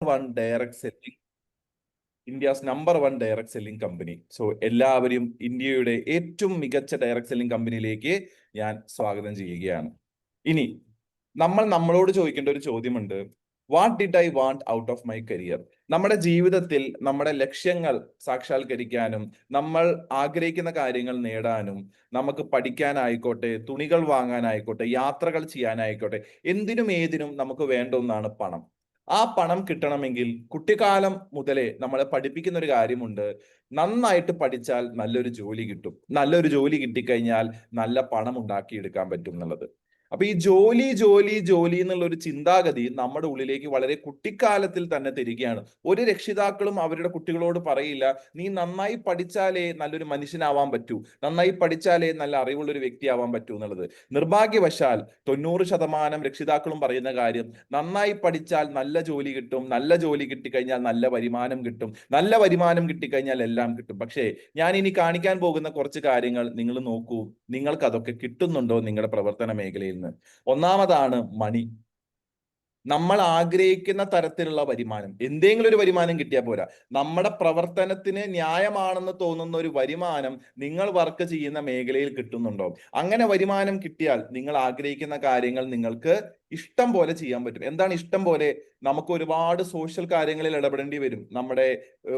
One direct selling India's number one direct selling company. So എല്ലാവരും ഇന്ത്യയുടെ ഏറ്റവും മികച്ച ഡയറക്ട് സെല്ലിംഗ് കമ്പനിയിലേക്ക് ഞാൻ സ്വാഗതം ചെയ്യുകയാണ്. ഇനി നമ്മളോട് ചോദിക്കേണ്ട ഒരു ചോദ്യമുണ്ട്. What did I want out of my career? നമ്മുടെ ജീവിതത്തിൽ നമ്മുടെ ലക്ഷ്യങ്ങൾ സാക്ഷാത്കരിക്കാനും നമ്മൾ ആഗ്രഹിക്കുന്ന കാര്യങ്ങൾ നേടാനും നമുക്ക് പഠിക്കാനായിക്കോട്ടെ, തുണികൾ വാങ്ങാനായിക്കോട്ടെ, യാത്രകൾ ചെയ്യാനായിക്കോട്ടെ, എന്തിനും ഏതിനും നമുക്ക് വേണ്ട ഒന്നാണ് പണം. ആ പണം കിട്ടണമെങ്കിൽ കുട്ടിക്കാലം മുതലേ നമ്മളെ പഠിപ്പിക്കുന്ന ഒരു കാര്യമുണ്ട്. നന്നായിട്ട് പഠിച്ചാൽ നല്ലൊരു ജോലി കിട്ടും, നല്ലൊരു ജോലി കിട്ടിക്കഴിഞ്ഞാൽ നല്ല പണം ഉണ്ടാക്കിയെടുക്കാൻ പറ്റും എന്നുള്ളത്. അപ്പൊ ഈ ജോലി ജോലി ജോലി എന്നുള്ള ഒരു ചിന്താഗതി നമ്മുടെ ഉള്ളിലേക്ക് വളരെ കുട്ടിക്കാലത്തിൽ തന്നെ തരികയാണ്. ഒരു രക്ഷിതാക്കളും അവരുടെ കുട്ടികളോട് പറയില്ല, നീ നന്നായി പഠിച്ചാലേ നല്ലൊരു മനുഷ്യനാവാൻ പറ്റൂ, നന്നായി പഠിച്ചാലേ നല്ല അറിവുള്ള ഒരു വ്യക്തിയാവാൻ പറ്റൂ എന്നുള്ളത്. നിർഭാഗ്യവശാൽ 90% രക്ഷിതാക്കളും പറയുന്ന കാര്യം, നന്നായി പഠിച്ചാൽ നല്ല ജോലി കിട്ടും, നല്ല ജോലി കിട്ടിക്കഴിഞ്ഞാൽ നല്ല വരുമാനം കിട്ടും, നല്ല വരുമാനം കിട്ടിക്കഴിഞ്ഞാൽ എല്ലാം കിട്ടും. പക്ഷേ ഞാൻ ഇനി കാണിക്കാൻ പോകുന്ന കുറച്ച് കാര്യങ്ങൾ നിങ്ങൾ നോക്കൂ, നിങ്ങൾക്ക് അതൊക്കെ കിട്ടുന്നുണ്ടോ നിങ്ങളുടെ പ്രവർത്തന മേഖലയിൽ നിന്ന്? ഒന്നാമതാണ് മണി. നമ്മൾ ആഗ്രഹിക്കുന്ന തരത്തിലുള്ള വരുമാനം, എന്തെങ്കിലും ഒരു വരുമാനം കിട്ടിയാൽ പോരാ, നമ്മുടെ പ്രവർത്തനത്തിന് ന്യായമാണെന്ന് തോന്നുന്ന ഒരു വരുമാനം നിങ്ങൾ വർക്ക് ചെയ്യുന്ന മേഖലയിൽ കിട്ടുന്നുണ്ടോ? അങ്ങനെ വരുമാനം കിട്ടിയാൽ നിങ്ങൾ ആഗ്രഹിക്കുന്ന കാര്യങ്ങൾ നിങ്ങൾക്ക് ഇഷ്ടം പോലെ ചെയ്യാൻ പറ്റും. എന്താണ് ഇഷ്ടം പോലെ? നമുക്ക് ഒരുപാട് സോഷ്യൽ കാര്യങ്ങളിൽ ഇടപെടേണ്ടി വരും. നമ്മുടെ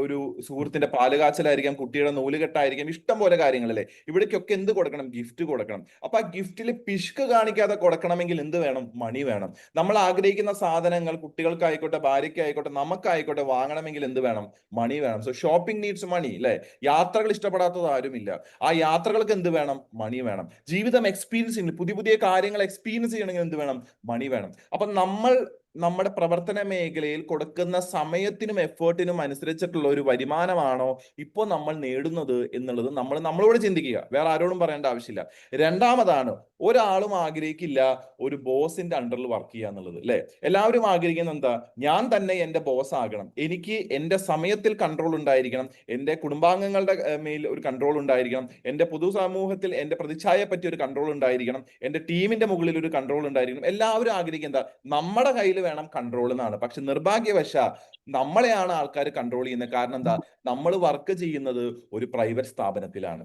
ഒരു സുഹൃത്തിന്റെ പാലുകാച്ചലായിരിക്കാം, കുട്ടിയുടെ നൂലുകെട്ടായിരിക്കാം, ഇഷ്ടം പോലെ കാര്യങ്ങളല്ലേ. ഇവിടേക്കൊക്കെ എന്ത് കൊടുക്കണം? ഗിഫ്റ്റ് കൊടുക്കണം. അപ്പൊ ആ ഗിഫ്റ്റിൽ പിശുക്ക് കാണിക്കാതെ കൊടുക്കണമെങ്കിൽ എന്ത് വേണം? മണി വേണം. നമ്മൾ ആഗ്രഹിക്കുന്ന സാധനങ്ങൾ കുട്ടികൾക്കായിക്കോട്ടെ, ഭാര്യയ്ക്കായിക്കോട്ടെ, നമുക്കായിക്കോട്ടെ വാങ്ങണമെങ്കിൽ എന്ത് വേണം? മണി വേണം. സോ ഷോപ്പിംഗ് നീഡ്സ് മണി, അല്ലെ? യാത്രകൾ ഇഷ്ടപ്പെടാത്തത് ആരുമില്ല. ആ യാത്രകൾക്ക് എന്ത് വേണം? മണി വേണം. ജീവിതം എക്സ്പീരിയൻസ്, പുതിയ പുതിയ കാര്യങ്ങൾ എക്സ്പീരിയൻസ് ചെയ്യണമെങ്കിൽ എന്ത് വേണം? മണി വേണം. അപ്പൊ നമ്മൾ നമ്മുടെ പ്രവർത്തന മേഖലയിൽ കൊടുക്കുന്ന സമയത്തിനും എഫേർട്ടിനും അനുസരിച്ചിട്ടുള്ള ഒരു വരുമാനമാണോ ഇപ്പോൾ നമ്മൾ നേടുന്നത് എന്നുള്ളത് നമ്മളോട് ചിന്തിക്കുക. വേറെ ആരോടും പറയേണ്ട ആവശ്യമില്ല. രണ്ടാമതാണ്, ഒരാളും ആഗ്രഹിക്കില്ല ഒരു ബോസിന്റെ അണ്ടറിൽ വർക്ക് ചെയ്യുക എന്നുള്ളത്, അല്ലെ? എല്ലാവരും ആഗ്രഹിക്കുന്നത് എന്താ? ഞാൻ തന്നെ എന്റെ ബോസ് ആകണം, എനിക്ക് എന്റെ സമയത്തിൽ കൺട്രോൾ ഉണ്ടായിരിക്കണം, എന്റെ കുടുംബാംഗങ്ങളുടെ മേൽ ഒരു കൺട്രോൾ ഉണ്ടായിരിക്കണം, എന്റെ പൊതുസമൂഹത്തിൽ എന്റെ പ്രതിച്ഛായയെ പറ്റി ഒരു കൺട്രോൾ ഉണ്ടായിരിക്കണം, എന്റെ ടീമിന്റെ മുകളിൽ ഒരു കൺട്രോൾ ഉണ്ടായിരിക്കണം. എല്ലാവരും ആഗ്രഹിക്കുന്നത് എന്താ? നമ്മുടെ കയ്യിൽ വേണം കൺട്രോൾ എന്നാണ്. പക്ഷെ നിർഭാഗ്യവശാൽ നമ്മളെയാണ് ആൾക്കാർ കൺട്രോൾ ചെയ്യുന്നത്. കാരണം എന്താ? നമ്മൾ വർക്ക് ചെയ്യുന്നത് ഒരു പ്രൈവറ്റ് സ്ഥാപനത്തിലാണ്,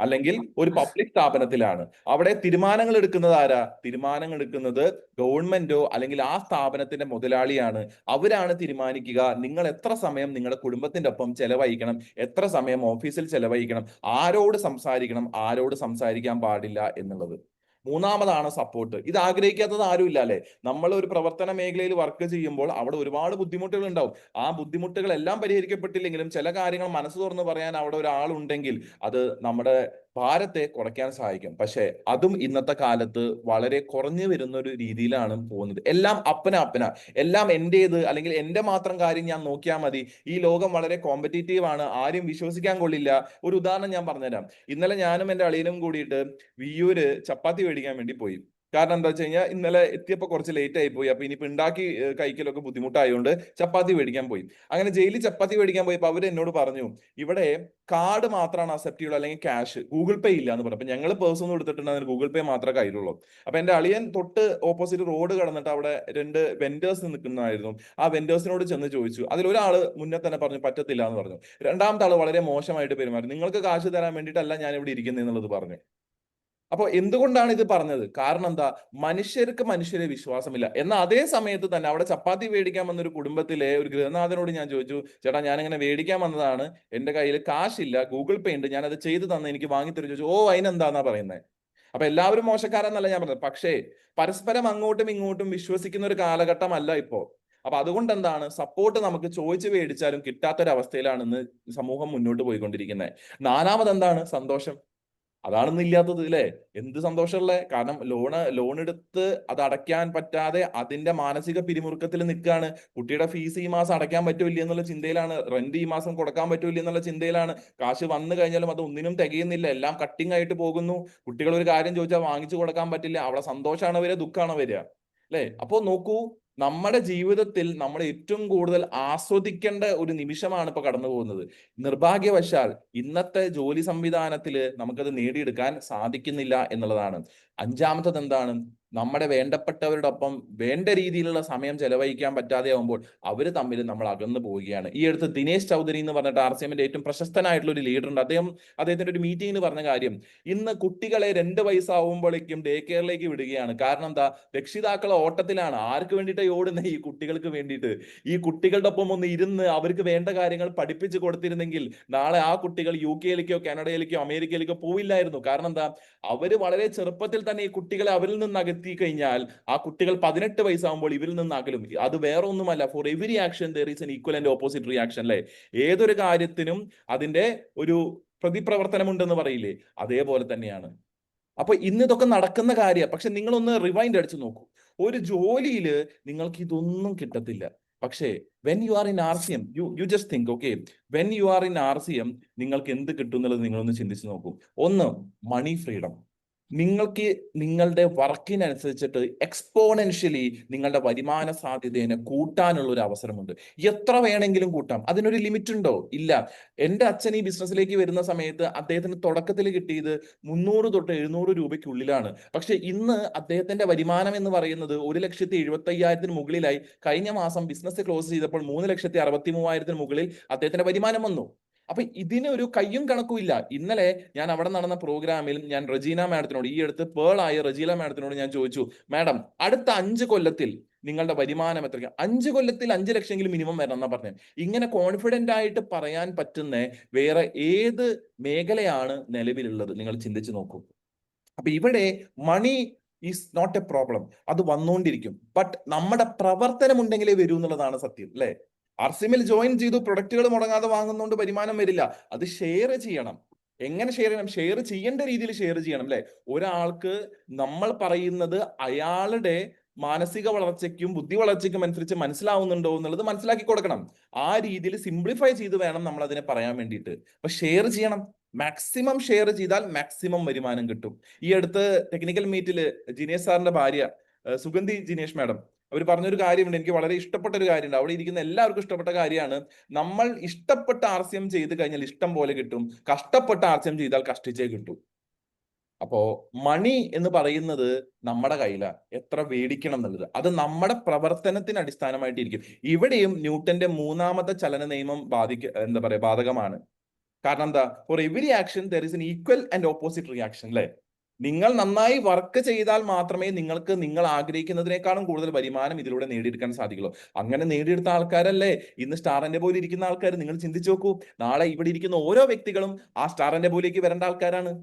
അല്ലെങ്കിൽ ഒരു പബ്ലിക് സ്ഥാപനത്തിലാണ്. അവിടെ തീരുമാനങ്ങൾ എടുക്കുന്നത് ആരാ? തീരുമാനങ്ങൾ എടുക്കുന്നത് ഗവൺമെന്റോ അല്ലെങ്കിൽ ആ സ്ഥാപനത്തിന്റെ മുതലാളിയാണ്. അവരാണ് തീരുമാനിക്കുക നിങ്ങൾ എത്ര സമയം നിങ്ങളുടെ കുടുംബത്തിന്റെ ഒപ്പം ചെലവഴിക്കണം, എത്ര സമയം ഓഫീസിൽ ചെലവഴിക്കണം, ആരോട് സംസാരിക്കണം, ആരോട് സംസാരിക്കാൻ പാടില്ല എന്നുള്ളത്. മൂന്നാമതാണ് സപ്പോർട്ട്. ഇത് ആഗ്രഹിക്കാത്തത് ആരുമില്ല, അല്ലെ? നമ്മൾ ഒരു പ്രവർത്തന മേഖലയിൽ വർക്ക് ചെയ്യുമ്പോൾ അവിടെ ഒരുപാട് ബുദ്ധിമുട്ടുകൾ ഉണ്ടാവും. ആ ബുദ്ധിമുട്ടുകളെല്ലാം പരിഹരിക്കപ്പെട്ടില്ലെങ്കിലും ചില കാര്യങ്ങൾ മനസ്സ് തുറന്ന് പറയാൻ അവിടെ ഒരാളുണ്ടെങ്കിൽ അത് നമ്മുടെ ഭാരത്തെ കുറയ്ക്കാൻ സഹായിക്കും. പക്ഷെ അതും ഇന്നത്തെ കാലത്ത് വളരെ കുറഞ്ഞു വരുന്ന ഒരു രീതിയിലാണ് പോകുന്നത്. എല്ലാം അപ്പന എല്ലാം എന്റേത്, അല്ലെങ്കിൽ എന്റെ മാത്രം കാര്യം ഞാൻ നോക്കിയാൽ മതി. ഈ ലോകം വളരെ കോമ്പറ്റീറ്റീവ് ആണ്, ആരും വിശ്വസിക്കാൻ കൊള്ളില്ല. ഒരു ഉദാഹരണം ഞാൻ പറഞ്ഞുതരാം. ഇന്നലെ ഞാനും എന്റെ അളിയനും കൂടിയിട്ട് വിയ്യൂര് ചപ്പാത്തി മേടിക്കാൻ വേണ്ടി പോയി. കാരണം എന്താ വെച്ച് കഴിഞ്ഞാൽ ഇന്നലെ എത്തിയപ്പോൾ കുറച്ച് ലേറ്റ് ആയി പോയി. അപ്പൊ ഇനിയിപ്പോ ഉണ്ടാക്കി കഴിക്കലൊക്കെ ബുദ്ധിമുട്ടായതുകൊണ്ട് ചപ്പാത്തി മേടിക്കാൻ പോയി. അങ്ങനെ ജയിലിൽ ചപ്പാത്തി മേടിക്കാൻ പോയപ്പോൾ അവർ എന്നോട് പറഞ്ഞു, ഇവിടെ കാർഡ് മാത്രമാണ് അക്സെപ്റ്റ് ചെയ്യുള്ളൂ, അല്ലെങ്കിൽ ക്യാഷ്, ഗൂഗിൾ പേ ഇല്ല എന്ന് പറഞ്ഞു. അപ്പൊ ഞങ്ങൾ പേഴ്സ് ഒന്നും എടുത്തിട്ടുണ്ടെങ്കിൽ ഗൂഗിൾ പേ മാത്രമേ കയ്യിലുള്ളൂ. അപ്പൊ എന്റെ അളിയൻ തൊട്ട് ഓപ്പോസിറ്റ് റോഡ് കടന്നിട്ട് അവിടെ രണ്ട് വെൻഡേഴ്സ് നിൽക്കുന്നതായിരുന്നു. ആ വെൻഡേഴ്സിനോട് ചെന്ന് ചോദിച്ചു. അതിലൊരാള് മുന്നേ തന്നെ പറഞ്ഞു പറ്റത്തില്ല എന്ന് പറഞ്ഞു. രണ്ടാമത്തെ ആള് വളരെ മോശമായിട്ട് പെരുമാറി. നിങ്ങൾക്ക് കാശ് തരാൻ വേണ്ടിയിട്ടല്ല ഞാൻ ഇവിടെ ഇരിക്കുന്നത് എന്നുള്ളത് പറഞ്ഞു. അപ്പൊ എന്തുകൊണ്ടാണ് ഇത് പറഞ്ഞത്? കാരണം എന്താ? മനുഷ്യർക്ക് മനുഷ്യരെ വിശ്വാസമില്ല. എന്നാൽ അതേ സമയത്ത് തന്നെ അവിടെ ചപ്പാത്തി മേടിക്കാൻ വന്ന ഒരു കുടുംബത്തിലെ ഒരു ഗൃഹനാഥനോട് ഞാൻ ചോദിച്ചു, ചേട്ടാ ഞാനിങ്ങനെ മേടിക്കാൻ വന്നതാണ്, എന്റെ കയ്യിൽ കാശില്ല, ഗൂഗിൾ പേ ഉണ്ട്, ഞാൻ അത് ചെയ്തു തന്നെ എനിക്ക് വാങ്ങിത്തരും ചോദിച്ചു. ഓ, അതിനെന്താന്നാ പറയുന്നത്? അപ്പൊ എല്ലാവരും മോശക്കാരെന്നല്ല ഞാൻ പറഞ്ഞത്, പക്ഷേ പരസ്പരം അങ്ങോട്ടും ഇങ്ങോട്ടും വിശ്വസിക്കുന്ന ഒരു കാലഘട്ടമല്ല ഇപ്പോ. അപ്പൊ അതുകൊണ്ട് എന്താണ്, സപ്പോർട്ട് നമുക്ക് ചോദിച്ചു മേടിച്ചാലും കിട്ടാത്തൊരവസ്ഥയിലാണ് ഇന്ന് സമൂഹം മുന്നോട്ട് പോയിക്കൊണ്ടിരിക്കുന്നത്. നാലാമത് എന്താണ്? സന്തോഷം. അതാണെന്ന് ഇല്ലാത്തത്, അല്ലേ? എന്ത് സന്തോഷമുള്ള, കാരണം ലോൺ എടുത്ത് അത് അടയ്ക്കാൻ പറ്റാതെ അതിന്റെ മാനസിക പിരിമുറുക്കത്തിൽ നിൽക്കുകയാണ്. കുട്ടിയുടെ ഫീസ് ഈ മാസം അടയ്ക്കാൻ പറ്റൂല്ല എന്നുള്ള ചിന്തയിലാണ്, റെന്റ് ഈ മാസം കൊടുക്കാൻ പറ്റൂല്ല എന്നുള്ള ചിന്തയിലാണ്. കാശ് വന്നു കഴിഞ്ഞാലും അത് ഒന്നിനും തികയുന്നില്ല, എല്ലാം കട്ടിങ് ആയിട്ട് പോകുന്നു. കുട്ടികൾ ഒരു കാര്യം ചോദിച്ചാൽ വാങ്ങിച്ചു കൊടുക്കാൻ പറ്റില്ല. അവിടെ സന്തോഷമാണ് വരിക, ദുഃഖമാണ് വരിക, അല്ലെ? അപ്പോ നോക്കൂ, നമ്മുടെ ജീവിതത്തിൽ നമ്മൾ ഏറ്റവും കൂടുതൽ ആസ്വദിക്കേണ്ട ഒരു നിമിഷമാണ് ഇപ്പൊ കടന്നു പോകുന്നത്. നിർഭാഗ്യവശാൽ ഇന്നത്തെ ജോലി സംവിധാനത്തിൽ നമുക്കത് നേടിയെടുക്കാൻ സാധിക്കുന്നില്ല എന്നുള്ളതാണ്. അഞ്ചാമത്തത് എന്താണ്? നമ്മുടെ വേണ്ടപ്പെട്ടവരുടെ ഒപ്പം വേണ്ട രീതിയിലുള്ള സമയം ചെലവഴിക്കാൻ പറ്റാതെ ആകുമ്പോൾ അവർ തമ്മിൽ നമ്മൾ അകന്നു പോവുകയാണ്. ഈ അടുത്ത് ദിനേശ് ചൗധരി എന്ന് പറഞ്ഞിട്ട് RCMന്റെ ഏറ്റവും പ്രശസ്തനായിട്ടുള്ള ഒരു ലീഡർ ഉണ്ട്. അദ്ദേഹത്തിന്റെ ഒരു മീറ്റിംഗിൽ പറഞ്ഞ കാര്യം, ഇന്ന് കുട്ടികളെ 2 വയസ്സാവുമ്പോഴേക്കും ഡേ കെയറിലേക്ക് വിടുകയാണ്. കാരണം എന്താ? രക്ഷിതാക്കൾ ഓട്ടത്തിലാണ്. ആർക്ക് വേണ്ടിയിട്ടാണ് ഓടുന്നത്? ഈ കുട്ടികൾക്ക് വേണ്ടിയിട്ട്. ഈ കുട്ടികളുടെ ഒപ്പം ഒന്ന് ഇരുന്ന് അവർക്ക് വേണ്ട കാര്യങ്ങൾ പഠിപ്പിച്ചു കൊടുത്തിരുന്നെങ്കിൽ നാളെ ആ കുട്ടികൾ UK-യിലേക്കോ കാനഡയിലേക്കോ അമേരിക്കയിലേക്കോ പോവില്ലായിരുന്നു. കാരണം എന്താ? അവര് വളരെ ചെറുപ്പത്തിൽ തന്നെ ഈ കുട്ടികളെ അവരിൽ നിന്ന് അകറ്റി കഴിഞ്ഞാൽ ആ കുട്ടികൾ 18 വയസ്സാകുമ്പോൾ ഇവരിൽ നിന്ന് അകലും. അത് വേറെ ഒന്നുമല്ല, for every action there is N equal and opposite reaction അല്ലേ? ഏതൊരു കാര്യത്തിനും അതിന്റെ ഒരു പ്രതിപ്രവർത്തനം ഉണ്ടെന്ന് പറയില്ലേ? അതേപോലെ തന്നെയാണ്. അപ്പൊ ഇന്ന് ഇതൊക്കെ നടക്കുന്ന കാര്യമാണ്. പക്ഷെ നിങ്ങളൊന്ന് റിവൈൻഡ് അടിച്ചു നോക്കൂ. ഒരു ജോലിയിൽ നിങ്ങൾക്ക് ഇതൊന്നും കിട്ടത്തില്ല. പക്ഷേ when you are in RCM, you just think, okay, when you are in RCM നിങ്ങൾക്ക് എന്ത് കിട്ടും എന്നുള്ളത് നിങ്ങളൊന്ന് ചിന്തിച്ചു നോക്കൂ. ഒന്ന്, മണി ഫ്രീഡം. നിങ്ങൾക്ക് നിങ്ങളുടെ വർക്കിനനുസരിച്ചിട്ട് എക്സ്പോണൻഷ്യലി നിങ്ങളുടെ വരുമാന സാധ്യതയെ കൂട്ടാനുള്ള ഒരു അവസരമുണ്ട്. എത്ര വേണമെങ്കിലും കൂട്ടാം. അതിനൊരു ലിമിറ്റ് ഉണ്ടോ? ഇല്ല. എൻ്റെ അച്ഛൻ ഈ ബിസിനസ്സിലേക്ക് വരുന്ന സമയത്ത് അദ്ദേഹത്തിന് തുടക്കത്തിൽ കിട്ടിയത് 300 തൊട്ട് 700 രൂപയ്ക്കുള്ളിലാണ്. പക്ഷെ ഇന്ന് അദ്ദേഹത്തിന്റെ വരുമാനം എന്ന് പറയുന്നത് 1,75,000 മുകളിലായി. കഴിഞ്ഞ മാസം ബിസിനസ് ക്ലോസ് ചെയ്തപ്പോൾ 3,63,000 മുകളിൽ അദ്ദേഹത്തിന്റെ വരുമാനം വന്നു. അപ്പൊ ഇതിന് ഒരു കയ്യും കണക്കും ഇല്ല. ഇന്നലെ ഞാൻ അവിടെ നടന്ന പ്രോഗ്രാമിൽ ഞാൻ റജീന മാഡത്തിനോട്, ഈ അടുത്ത് പേളായ റജീന മാഡത്തിനോട് ഞാൻ ചോദിച്ചു, മാഡം അടുത്ത 5 കൊല്ലത്തിൽ നിങ്ങളുടെ വരുമാനം എത്രയ്ക്ക്? 5 കൊല്ലത്തിൽ 5 ലക്ഷമെങ്കിലും മിനിമം വരണം എന്നാ പറഞ്ഞത്. ഇങ്ങനെ കോൺഫിഡന്റ് ആയിട്ട് പറയാൻ പറ്റുന്ന വേറെ ഏത് മേഖലയാണ് നിലവിലുള്ളത്? നിങ്ങൾ ചിന്തിച്ചു നോക്കൂ. അപ്പൊ ഇവിടെ money is not a problem. അത് വന്നുകൊണ്ടിരിക്കും. ബട്ട് നമ്മുടെ പ്രവർത്തനം ഉണ്ടെങ്കിലേ വരൂ എന്നുള്ളതാണ് സത്യം, അല്ലെ? RCMൽ ജോയിൻ ചെയ്തു, പ്രൊഡക്റ്റുകൾ മുടങ്ങാതെ വാങ്ങുന്നതുകൊണ്ട് വരുമാനം വരില്ല. അത് ഷെയർ ചെയ്യണം. എങ്ങനെ ഷെയർ ചെയ്യണം? ഷെയർ ചെയ്യേണ്ട രീതിയിൽ ഷെയർ ചെയ്യണം, അല്ലെ? ഒരാൾക്ക് നമ്മൾ പറയുന്നത് അയാളുടെ മാനസിക വളർച്ചയ്ക്കും ബുദ്ധി വളർച്ചയ്ക്കും അനുസരിച്ച് മനസ്സിലാവുന്നുണ്ടോ എന്നുള്ളത് മനസ്സിലാക്കി കൊടുക്കണം. ആ രീതിയിൽ സിംപ്ലിഫൈ ചെയ്ത് വേണം നമ്മൾ അതിനെ പറയാൻ വേണ്ടിയിട്ട്. അപ്പൊ ഷെയർ ചെയ്യണം. മാക്സിമം ഷെയർ ചെയ്താൽ മാക്സിമം വരുമാനം കിട്ടും. ഈ അടുത്ത് ടെക്നിക്കൽ മീറ്റിൽ ജിനേഷ് സാറിന്റെ ഭാര്യ സുഗന്ധി ജിനേഷ് മാഡം അവർ പറഞ്ഞൊരു കാര്യമുണ്ട്, എനിക്ക് വളരെ ഇഷ്ടപ്പെട്ട ഒരു കാര്യമുണ്ട്. അവിടെ ഇരിക്കുന്ന എല്ലാവർക്കും ഇഷ്ടപ്പെട്ട കാര്യമാണ്. നമ്മൾ ഇഷ്ടപ്പെട്ട RCM ചെയ്ത് കഴിഞ്ഞാൽ ഇഷ്ടം പോലെ കിട്ടും, കഷ്ടപ്പെട്ട RCM ചെയ്താൽ കഷ്ടിച്ചേ കിട്ടും. അപ്പോ മണി എന്ന് പറയുന്നത് നമ്മുടെ കയ്യിലാണ്. എത്ര മേടിക്കണം എന്നുള്ളത് അത് നമ്മുടെ പ്രവർത്തനത്തിന് അടിസ്ഥാനമായിട്ടിരിക്കും. ഇവിടെയും ന്യൂട്ടന്റെ 3ാമത്തെ ചലന നിയമം ബാധകമാണ്. കാരണം എന്താ? For every action there is an equal and opposite reaction, അല്ലെ? നിങ്ങൾ നന്നായി വർക്ക് ചെയ്താൽ മാത്രമേ നിങ്ങൾക്ക് നിങ്ങൾ ആഗ്രഹിക്കുന്നതിനേക്കാളും കൂടുതൽ വരുമാനം ഇതിലൂടെ നേടിയെടുക്കാൻ സാധിക്കുള്ളൂ. അങ്ങനെ നേടിയെടുത്ത ആൾക്കാരല്ലേ ഇന്ന് സ്റ്റാറിന്റെ പോലെ ഇരിക്കുന്ന ആൾക്കാർ. നിങ്ങൾ ചിന്തിച്ചു നോക്കൂ, നാളെ ഇവിടെ ഇരിക്കുന്ന ഓരോ വ്യക്തികളും ആ സ്റ്റാറിന്റെ പോലേക്ക് വരേണ്ട ആൾക്കാരാണ്.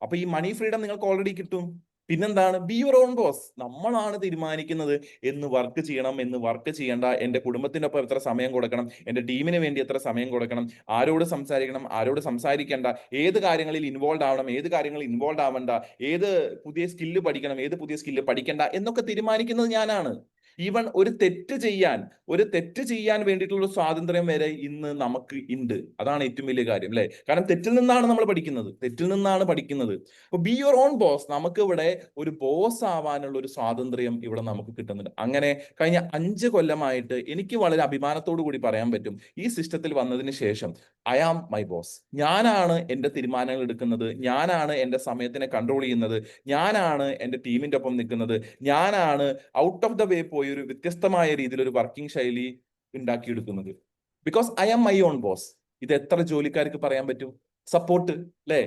അപ്പൊ ഈ മണി ഫ്രീഡം നിങ്ങൾക്ക് ഓൾറെഡി കിട്ടും. പിന്നെന്താണ്? Be your own boss. നമ്മളാണ് തീരുമാനിക്കുന്നത് എന്ന് വർക്ക് ചെയ്യണം, എന്ന് വർക്ക് ചെയ്യേണ്ട, എന്റെ കുടുംബത്തിനൊപ്പം എത്ര സമയം കൊടുക്കണം, എന്റെ ടീമിന് വേണ്ടി എത്ര സമയം കൊടുക്കണം, ആരോട് സംസാരിക്കണം, ആരോട് സംസാരിക്കേണ്ട, ഏത് കാര്യങ്ങളിൽ ഇൻവോൾവ് ആവണം, ഏത് കാര്യങ്ങളിൽ ഇൻവോൾവ് ആവണ്ട, ഏത് പുതിയ സ്കില്ല് പഠിക്കണം, ഏത് പുതിയ സ്കില്ല് പഠിക്കണ്ട എന്നൊക്കെ തീരുമാനിക്കുന്നത് ഞാനാണ്. ഈവൻ ഒരു തെറ്റ് ചെയ്യാൻ വേണ്ടിയിട്ടുള്ള സ്വാതന്ത്ര്യം വരെ ഇന്ന് നമുക്ക് ഉണ്ട്. അതാണ് ഏറ്റവും വലിയ കാര്യം, അല്ലെ? കാരണം തെറ്റിൽ നിന്നാണ് നമ്മൾ പഠിക്കുന്നത്. അപ്പൊ ബി യുവർ ഓൺ ബോസ്. നമുക്ക് ഇവിടെ ഒരു ബോസ് ആവാനുള്ള ഒരു സ്വാതന്ത്ര്യം ഇവിടെ നമുക്ക് കിട്ടുന്നുണ്ട്. അങ്ങനെ കഴിഞ്ഞ 5 കൊല്ലമായിട്ട് എനിക്ക് വളരെ അഭിമാനത്തോടു കൂടി പറയാൻ പറ്റും, ഈ സിസ്റ്റത്തിൽ വന്നതിന് ശേഷം ഐ ആം മൈ ബോസ്. ഞാനാണ് എന്റെ തീരുമാനങ്ങൾ എടുക്കുന്നത്, ഞാനാണ് എന്റെ സമയത്തിനെ കൺട്രോൾ ചെയ്യുന്നത്, ഞാനാണ് എന്റെ ടീമിന്റെ ഒപ്പം നിൽക്കുന്നത്, ഞാനാണ് ഔട്ട് ഓഫ് ദ വേ പോയി ഒരു വ്യത്യസ്തമായ രീതിയിൽ ഒരു വർക്കിംഗ് ശൈലി ഉണ്ടാക്കിയെടുക്കുന്നത്. Because I am my own boss. ഇത് എത്ര ജോലിക്കാർക്ക് പറയാൻ പറ്റും? സപ്പോർട്ട്, അല്ലെ?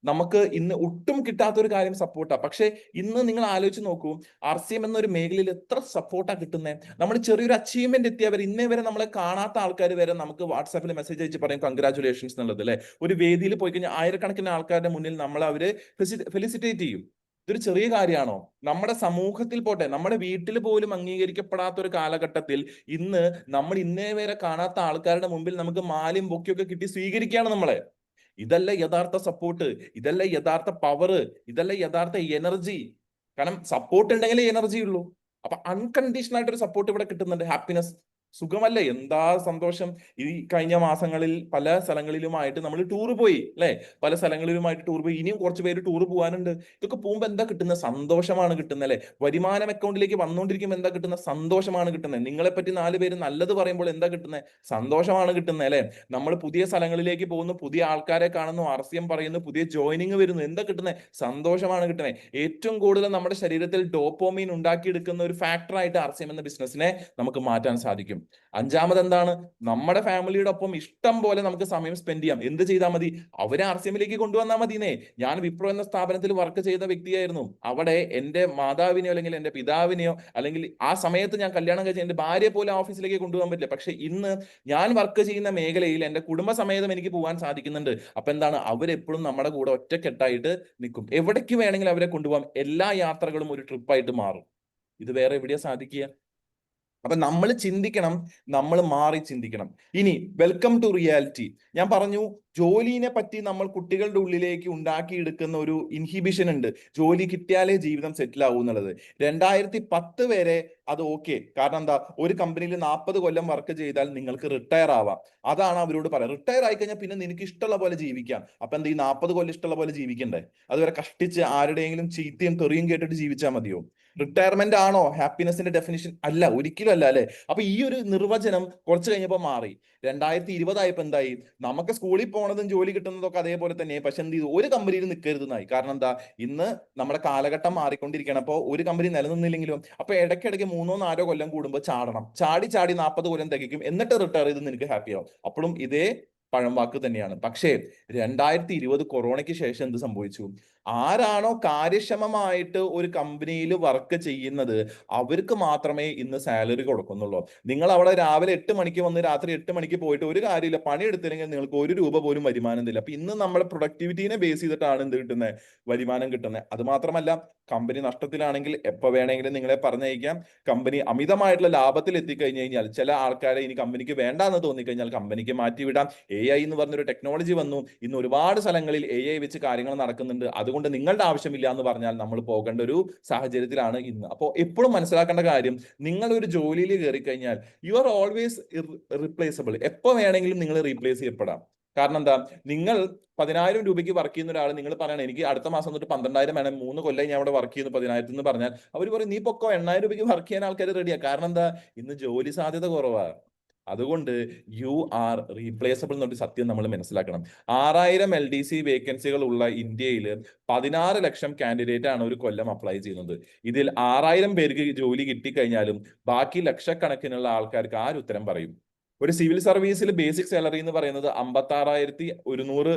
നമുക്ക് ഇന്ന് ഒട്ടും കിട്ടാത്ത ഒരു കാര്യം സപ്പോർട്ടാ. പക്ഷെ ഇന്ന് നിങ്ങൾ ആലോചിച്ച് നോക്കൂ, RCM എന്നൊരു മേഖലയിൽ എത്ര സപ്പോർട്ടാ കിട്ടുന്നത്. നമ്മൾ ചെറിയൊരു അച്ചീവ്മെന്റ് എത്തിയവർ, ഇന്നേ വരെ നമ്മളെ കാണാത്ത ആൾക്കാർ വരെ നമുക്ക് വാട്സാപ്പിൽ മെസ്സേജ് അയച്ച് പറയും കൺഗ്രാറ്റുലേഷൻസ് എന്നുള്ളത്, അല്ലെ? ഒരു വേദിയിൽ പോയി കഴിഞ്ഞാൽ ആയിരക്കണക്കിന് ആൾക്കാരുടെ മുന്നിൽ നമ്മൾ അവര് ഫെലിസിറ്റേറ്റ് ചെയ്യും. ഇതൊരു ചെറിയ കാര്യമാണോ? നമ്മുടെ സമൂഹത്തിൽ പോട്ടെ, നമ്മുടെ വീട്ടിൽ പോലും അംഗീകരിക്കപ്പെടാത്ത ഒരു കാലഘട്ടത്തിൽ ഇന്ന് നമ്മൾ ഇന്നേ വരെ കാണാത്ത ആൾക്കാരുടെ മുമ്പിൽ നമുക്ക് മാലയും ബൊക്കെയൊക്കെ കിട്ടി സ്വീകരിക്കുകയാണ് നമ്മളെ. ഇതല്ല യഥാർത്ഥ സപ്പോർട്ട്, ഇതല്ല യഥാർത്ഥ പവർ, ഇതല്ല യഥാർത്ഥ എനർജി. കാരണം സപ്പോർട്ട് ഉണ്ടെങ്കിലേ എനർജി ഉള്ളൂ. അപ്പൊ അൺകണ്ടീഷണൽ ആയിട്ട് ഒരു സപ്പോർട്ട് ഇവിടെ കിട്ടുന്നുണ്ട്, ഹാപ്പിനെസ്. സുഖമല്ലേ? എന്താ സന്തോഷം! ഈ കഴിഞ്ഞ മാസങ്ങളിൽ പല സ്ഥലങ്ങളിലുമായിട്ട് നമ്മൾ ടൂർ പോയി അല്ലെ? പല സ്ഥലങ്ങളിലുമായിട്ട് ടൂർ പോയി. ഇനിയും കുറച്ച് പേര് ടൂർ പോകാനുണ്ട്. ഇതൊക്കെ പോകുമ്പോൾ എന്താ കിട്ടുന്നത്? സന്തോഷമാണ് കിട്ടുന്നത് അല്ലെ? വരുമാനം അക്കൗണ്ടിലേക്ക് വന്നുകൊണ്ടിരിക്കുമ്പോൾ എന്താ കിട്ടുന്നത്? സന്തോഷമാണ് കിട്ടുന്നത്. നിങ്ങളെ പറ്റി 4 പേര് നല്ലത് പറയുമ്പോൾ എന്താ കിട്ടുന്നത്? സന്തോഷമാണ് കിട്ടുന്നത് അല്ലെ? നമ്മൾ പുതിയ സ്ഥലങ്ങളിലേക്ക് പോകുന്നു, പുതിയ ആൾക്കാരെ കാണുന്നു, RCM പറയുന്നു, പുതിയ ജോയിനിങ് വരുന്നു, എന്താ കിട്ടുന്നത്? സന്തോഷമാണ് കിട്ടുന്നത്. ഏറ്റവും കൂടുതൽ നമ്മുടെ ശരീരത്തിൽ ഡോപ്പോമൈൻ ഉണ്ടാക്കിയെടുക്കുന്ന ഒരു ഫാക്ടറായിട്ട് RCM എന്ന ബിസിനസ്സിനെ നമുക്ക് മാറ്റാൻ സാധിക്കും. അഞ്ചാമത് എന്താണ്? നമ്മുടെ ഫാമിലിയുടെ ഒപ്പം ഇഷ്ടം പോലെ നമുക്ക് സമയം സ്പെൻഡ് ചെയ്യാം. എന്ത് ചെയ്താൽ മതി? അവരെ RCMലേക്ക് കൊണ്ടുവന്നാൽ മതിന്നേ. ഞാൻ വിപ്രോ എന്ന സ്ഥാപനത്തിൽ വർക്ക് ചെയ്ത വ്യക്തിയായിരുന്നു. അവിടെ എന്റെ മാതാവിനെയോ അല്ലെങ്കിൽ എന്റെ പിതാവിനെയോ അല്ലെങ്കിൽ ആ സമയത്ത് ഞാൻ കല്യാണം കഴിച്ച എന്റെ ഭാര്യയെ പോലെ ഓഫീസിലേക്ക് കൊണ്ടുപോകാൻ പറ്റില്ല. പക്ഷെ ഇന്ന് ഞാൻ വർക്ക് ചെയ്യുന്ന മേഖലയിൽ എന്റെ കുടുംബസമേതം എനിക്ക് പോകാൻ സാധിക്കുന്നുണ്ട്. അപ്പൊ എന്താണ്? അവരെപ്പോഴും നമ്മുടെ കൂടെ ഒറ്റക്കെട്ടായിട്ട് നിൽക്കും. എവിടേക്ക് വേണമെങ്കിലും അവരെ കൊണ്ടുപോകാം. എല്ലാ യാത്രകളും ഒരു ട്രിപ്പായിട്ട് മാറും. ഇത് വേറെ എവിടെയാ സാധിക്കുക? അപ്പൊ നമ്മൾ ചിന്തിക്കണം, നമ്മൾ മാറി ചിന്തിക്കണം. ഇനി വെൽക്കം ടു റിയാലിറ്റി. ഞാൻ പറഞ്ഞു, ജോലിനെ പറ്റി നമ്മൾ കുട്ടികളുടെ ഉള്ളിലേക്ക് ഉണ്ടാക്കിയെടുക്കുന്ന ഒരു ഇൻഹിബിഷൻ ഉണ്ട്. ജോലി കിട്ടിയാലേ ജീവിതം സെറ്റിൽ ആവൂ എന്നുള്ളത്. 2010 വരെ അത് ഓക്കെ. കാരണം എന്താ? ഒരു കമ്പനിയിൽ 40 കൊല്ലം വർക്ക് ചെയ്താൽ നിങ്ങൾക്ക് റിട്ടയർ ആവാം. അതാണ് അവരോട് പറയാം. റിട്ടയർ ആയി കഴിഞ്ഞാൽ പിന്നെ നിനക്ക് ഇഷ്ടമുള്ള പോലെ ജീവിക്കാം. അപ്പൊ എന്താ, ഈ 40 കൊല്ലം ഇഷ്ടമുള്ള പോലെ ജീവിക്കണ്ടേ? അതുവരെ കഷ്ടിച്ച് ആരുടെയെങ്കിലും ചീത്തയും തെറിയും കേട്ടിട്ട് ജീവിച്ചാൽ മതിയോ? റിട്ടയർമെന്റ് ആണോ ഹാപ്പിനെസിന്റെ ഡെഫിനിഷൻ? അല്ല, ഒരിക്കലും അല്ല അല്ലെ? അപ്പൊ ഈ ഒരു നിർവചനം കുറച്ച് കഴിഞ്ഞപ്പോൾ മാറി. 2020 ആയപ്പോ എന്തായി? നമുക്ക് സ്കൂളിൽ പോണതും ജോലി കിട്ടുന്നതൊക്കെ അതേപോലെ തന്നെ. പക്ഷെ എന്ത് ചെയ്തു? ഒരു കമ്പനിയിൽ നിൽക്കരുതെന്നായി. കാരണം എന്താ? ഇന്ന് നമ്മുടെ കാലഘട്ടം മാറിക്കൊണ്ടിരിക്കുകയാണ്. അപ്പോൾ ഒരു കമ്പനി നിലനിന്നില്ലെങ്കിലും അപ്പൊ ഇടയ്ക്കിടയ്ക്ക് 3-4 കൊല്ലം കൂടുമ്പോൾ ചാടണം. ചാടി 40 കൊല്ലം തികയ്ക്കും, എന്നിട്ട് റിട്ടയർ ചെയ്ത് നിനക്ക് ഹാപ്പി ആവും. അപ്പോഴും ഇതേ പഴംവാക്ക് തന്നെയാണ്. പക്ഷേ 2020 കൊറോണയ്ക്ക് ശേഷം എന്ത് സംഭവിച്ചു? ആരാണോ കാര്യക്ഷമമായിട്ട് ഒരു കമ്പനിയിൽ വർക്ക് ചെയ്യുന്നത് അവർക്ക് മാത്രമേ ഇന്ന് സാലറി കൊടുക്കുന്നുള്ളൂ. നിങ്ങൾ അവിടെ രാവിലെ 8 മണിക്ക് വന്ന് രാത്രി 8 മണിക്ക് പോയിട്ട് ഒരു കാര്യമില്ല, പണിയെടുത്തില്ലെങ്കിൽ നിങ്ങൾക്ക് 1 രൂപ പോലും വരുമാനം തരില്ല. അപ്പൊ ഇന്ന് നമ്മുടെ പ്രൊഡക്ടിവിറ്റിനെ ബേസ് ചെയ്തിട്ടാണ് എന്ത് കിട്ടുന്നത്? വരുമാനം കിട്ടുന്നത്. അത് മാത്രമല്ല, കമ്പനി നഷ്ടത്തിലാണെങ്കിൽ എപ്പോ വേണമെങ്കിലും നിങ്ങളെ പറഞ്ഞയക്കാം. കമ്പനി അമിതമായിട്ടുള്ള ലാഭത്തിൽ എത്തിക്കഴിഞ്ഞു കഴിഞ്ഞാൽ ചില ആൾക്കാരെ ഇനി കമ്പനിക്ക് വേണ്ടാന്ന് തോന്നിക്കഴിഞ്ഞാൽ കമ്പനിക്ക് മാറ്റിവിടാം. AI എന്ന് പറഞ്ഞൊരു ടെക്നോളജി വന്നു. ഇന്ന് ഒരുപാട് സ്ഥലങ്ങളിൽ AI വെച്ച് കാര്യങ്ങൾ നടക്കുന്നുണ്ട്. അതുകൊണ്ട് നിങ്ങളുടെ ആവശ്യമില്ല എന്ന് പറഞ്ഞാൽ നമ്മൾ പോകേണ്ട ഒരു സാഹചര്യത്തിലാണ് ഇന്ന്. അപ്പോൾ എപ്പോഴും മനസ്സിലാക്കേണ്ട കാര്യം, നിങ്ങൾ ഒരു ജോലിയിൽ കയറി കഴിഞ്ഞാൽ യു ആർ ഓൾവേസ് റിപ്ലേസബിൾ. എപ്പോ വേണമെങ്കിലും നിങ്ങൾ റീപ്ലേസ് ചെയ്യപ്പെടാം. കാരണം എന്താ? നിങ്ങൾ 10,000 രൂപയ്ക്ക് വർക്ക് ചെയ്യുന്ന ഒരാൾ നിങ്ങൾ പറയണം എനിക്ക് അടുത്ത മാസം തൊട്ട് 12,000 വേണം, 3 കൊല്ലം ഞാൻ അവിടെ വർക്ക് ചെയ്യുന്നു 10,000 എന്ന് പറഞ്ഞാൽ അവർ പറയും നീ പൊക്കോ, 8,000 രൂപയ്ക്ക് വർക്ക് ചെയ്യാൻ ആൾക്കാർ റെഡിയാ. കാരണം എന്താ? ഇന്ന് ജോലി സാധ്യത കുറവാണ്. അതുകൊണ്ട് യു ആർ റീപ്ലേസബിൾ എന്നൊരു സത്യം നമ്മൾ മനസ്സിലാക്കണം. 6,000 LDC വേക്കൻസികൾ ഉള്ള ഇന്ത്യയിൽ 16 ലക്ഷം കാൻഡിഡേറ്റ് ആണ് ഒരു കൊല്ലം അപ്ലൈ ചെയ്യുന്നത്. ഇതിൽ 6,000 പേർക്ക് ജോലി കിട്ടിക്കഴിഞ്ഞാലും ബാക്കി ലക്ഷക്കണക്കിനുള്ള ആൾക്കാർക്ക് ആരുത്തരം പറയും? ഒരു സിവിൽ സർവീസിൽ ബേസിക് സാലറി എന്ന് പറയുന്നത് 56,100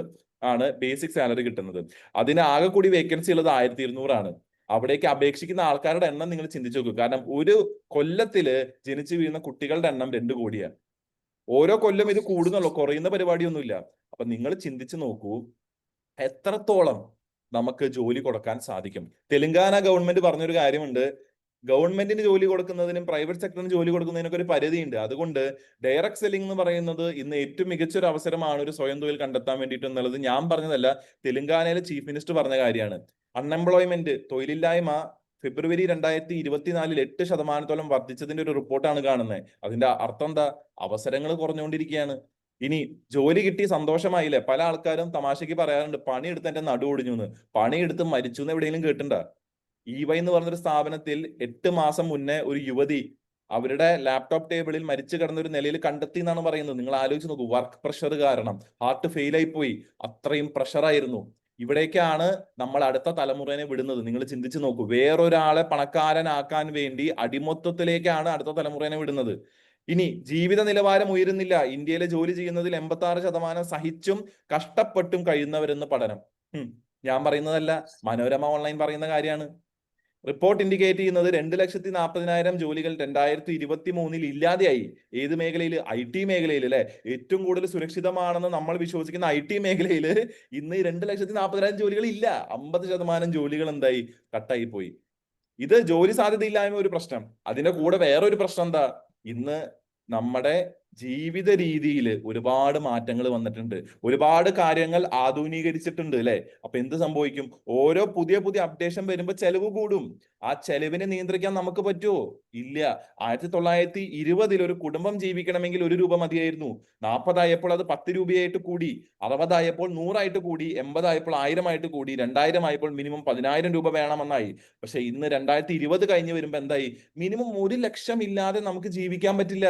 ആണ് ബേസിക് സാലറി കിട്ടുന്നത്. അതിന് ആകെ കൂടി വേക്കൻസി ഉള്ളത് 1,200 ആണ്. അവിടേക്ക് അപേക്ഷിക്കുന്ന ആൾക്കാരുടെ എണ്ണം നിങ്ങൾ ചിന്തിച്ചു നോക്കൂ. കാരണം ഒരു കൊല്ലത്തില് ജനിച്ചു വീഴുന്ന കുട്ടികളുടെ എണ്ണം 2 കോടിയാണ്. ഓരോ കൊല്ലം ഇത് കൂടുന്നുള്ളൂ, കുറയുന്ന പരിപാടിയൊന്നുമില്ല. അപ്പൊ നിങ്ങൾ ചിന്തിച്ചു നോക്കൂ, എത്രത്തോളം നമുക്ക് ജോലി കൊടുക്കാൻ സാധിക്കും. തെലങ്കാന ഗവൺമെന്റ് പറഞ്ഞൊരു കാര്യമുണ്ട്, ഗവൺമെന്റിന് ജോലി കൊടുക്കുന്നതിനും പ്രൈവറ്റ് സെക്ടറിന് ജോലി കൊടുക്കുന്നതിനൊക്കെ ഒരു പരിധിയുണ്ട്. അതുകൊണ്ട് ഡയറക്ട് സെല്ലിംഗ് എന്ന് പറയുന്നത് ഇന്ന് ഏറ്റവും മികച്ച ഒരു അവസരമാണ് ഒരു സ്വയം തൊഴിൽ കണ്ടെത്താൻ വേണ്ടിയിട്ട് എന്നുള്ളത് ഞാൻ പറഞ്ഞതല്ല, തെലങ്കാനയിലെ ചീഫ് മിനിസ്റ്റർ പറഞ്ഞ കാര്യമാണ്. അൺഎംപ്ലോയ്മെന്റ്, തൊഴിലില്ലായ്മ ഫെബ്രുവരി 2024 8% വർദ്ധിച്ചതിന്റെ ഒരു റിപ്പോർട്ടാണ് കാണുന്നത്. അതിന്റെ അർത്ഥം എന്താ? അവസരങ്ങൾ കുറഞ്ഞുകൊണ്ടിരിക്കുകയാണ്. ഇനി ജോലി കിട്ടി സന്തോഷമായില്ലേ? പല ആൾക്കാരും തമാശയ്ക്ക് പറയാറുണ്ട് പണിയെടുത്ത് എന്റെ നടു ഒടിഞ്ഞു എന്ന്. പണിയെടുത്ത് മരിച്ചു എന്ന് എവിടെയെങ്കിലും കേട്ടിട്ടുണ്ടോ? EY എന്ന് പറഞ്ഞൊരു സ്ഥാപനത്തിൽ 8 മാസം മുന്നേ ഒരു യുവതി അവരുടെ ലാപ്ടോപ്പ് ടേബിളിൽ മരിച്ചു കിടന്ന ഒരു നിലയിൽ കണ്ടെത്തി എന്നാണ് പറയുന്നത്. നിങ്ങൾ ആലോചിച്ച് നോക്കൂ, വർക്ക് പ്രഷർ കാരണം ഹാർട്ട് ഫെയിൽ ആയി പോയി. അത്രയും പ്രഷറായിരുന്നു. ഇവിടേക്കാണ് നമ്മൾ അടുത്ത തലമുറയെ വിടുന്നത്. നിങ്ങൾ ചിന്തിച്ചു നോക്കൂ, വേറൊരാളെ പണക്കാരനാക്കാൻ വേണ്ടി അടിമത്വത്തിലേക്കാണ് അടുത്ത തലമുറയെ വിടുന്നത്. ഇനി ജീവിത നിലവാരം ഉയരുന്നില്ല. ഇന്ത്യയിലെ ജോലി ചെയ്യുന്നതിൽ 86% സഹിച്ചും കഷ്ടപ്പെട്ടും കഴിയുന്നവരെന്ന് പഠനം. ഞാൻ പറയുന്നതല്ല, മനോരമ ഓൺലൈൻ പറയുന്ന കാര്യമാണ്. റിപ്പോർട്ട് ഇൻഡിക്കേറ്റ് ചെയ്യുന്നത് 2,40,000 ജോലികൾ 2023 ഇല്ലാതെയായി. ഏത് മേഖലയിൽ? IT മേഖലയിൽ അല്ലെ? ഏറ്റവും കൂടുതൽ സുരക്ഷിതമാണെന്ന് നമ്മൾ വിശ്വസിക്കുന്ന IT മേഖലയിൽ ഇന്ന് 2,40,000 ജോലികൾ ഇല്ല. 50% ജോലികൾ എന്തായി? കട്ടായി പോയി. ഇത് ജോലി സാധ്യത ഇല്ലായ്മ ഒരു പ്രശ്നം. അതിന്റെ കൂടെ വേറൊരു പ്രശ്നം എന്താ? ഇന്ന് നമ്മുടെ ജീവിത രീതിയിൽ ഒരുപാട് മാറ്റങ്ങൾ വന്നിട്ടുണ്ട്, ഒരുപാട് കാര്യങ്ങൾ ആധുനീകരിച്ചിട്ടുണ്ട് അല്ലെ. അപ്പൊ എന്ത് സംഭവിക്കും? ഓരോ പുതിയ പുതിയ അപ്ഡേഷൻ വരുമ്പോൾ ചെലവ് കൂടും. ആ ചെലവിനെ നിയന്ത്രിക്കാൻ നമുക്ക് പറ്റുമോ? ഇല്ല. 1920 ഒരു കുടുംബം ജീവിക്കണമെങ്കിൽ 1 രൂപ മതിയായിരുന്നു. 40 അത് 10 രൂപയായിട്ട് കൂടി, 60 100 കൂടി, 80 1000 കൂടി, 2000 മിനിമം 10,000 രൂപ വേണമെന്നായി. പക്ഷെ ഇന്ന് 2020 കഴിഞ്ഞ് വരുമ്പോ എന്തായി? മിനിമം 1 ലക്ഷം ഇല്ലാതെ നമുക്ക് ജീവിക്കാൻ പറ്റില്ല.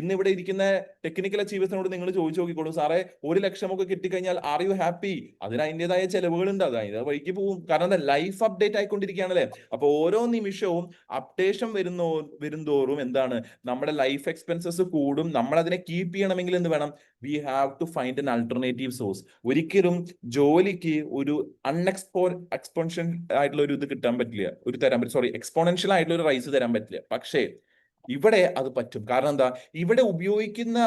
ഇന്ന് ഇവിടെ ഇരിക്കുന്ന ടെക്നിക്കൽ അച്ചീവേഴ്സിനോട് നിങ്ങൾ ചോദിച്ചു നോക്കിക്കോളൂ, സാറേ 1 ലക്ഷമൊക്കെ കിട്ടിക്കഴിഞ്ഞാൽ ആർ യു ഹാപ്പി? അതിന് അതിൻ്റെതായ ചെലവുകളുണ്ട്, അത് അതിന്റെ വഴിക്ക് പോകും. കാരണം എന്താ? ലൈഫ് അപ്ഡേറ്റ് ആയിക്കൊണ്ടിരിക്കുകയാണല്ലേ. അപ്പൊ ഓരോ നിമിഷവും അപ്ഡേഷൻ വരുന്തോറും എന്താണ്, നമ്മുടെ ലൈഫ് എക്സ്പെൻസസ് കൂടും. നമ്മൾ അതിനെ കീപ്പ് ചെയ്യണമെങ്കിൽ എന്ത് വേണം? We have to find an alternative source. ഒരിക്കലും ജോലിക്ക് ഒരു എക്സ്പോണൻഷ്യൽ ആയിട്ടുള്ള ഒരു ഇത് കിട്ടാൻ പറ്റില്ല, എക്സ്പോണൻഷ്യൽ ആയിട്ടുള്ള ഒരു റൈസ് തരാൻ പറ്റില്ല. പക്ഷേ ഇവിടെ അത് പറ്റും. കാരണം എന്താ? ഇവിടെ ഉപയോഗിക്കുന്ന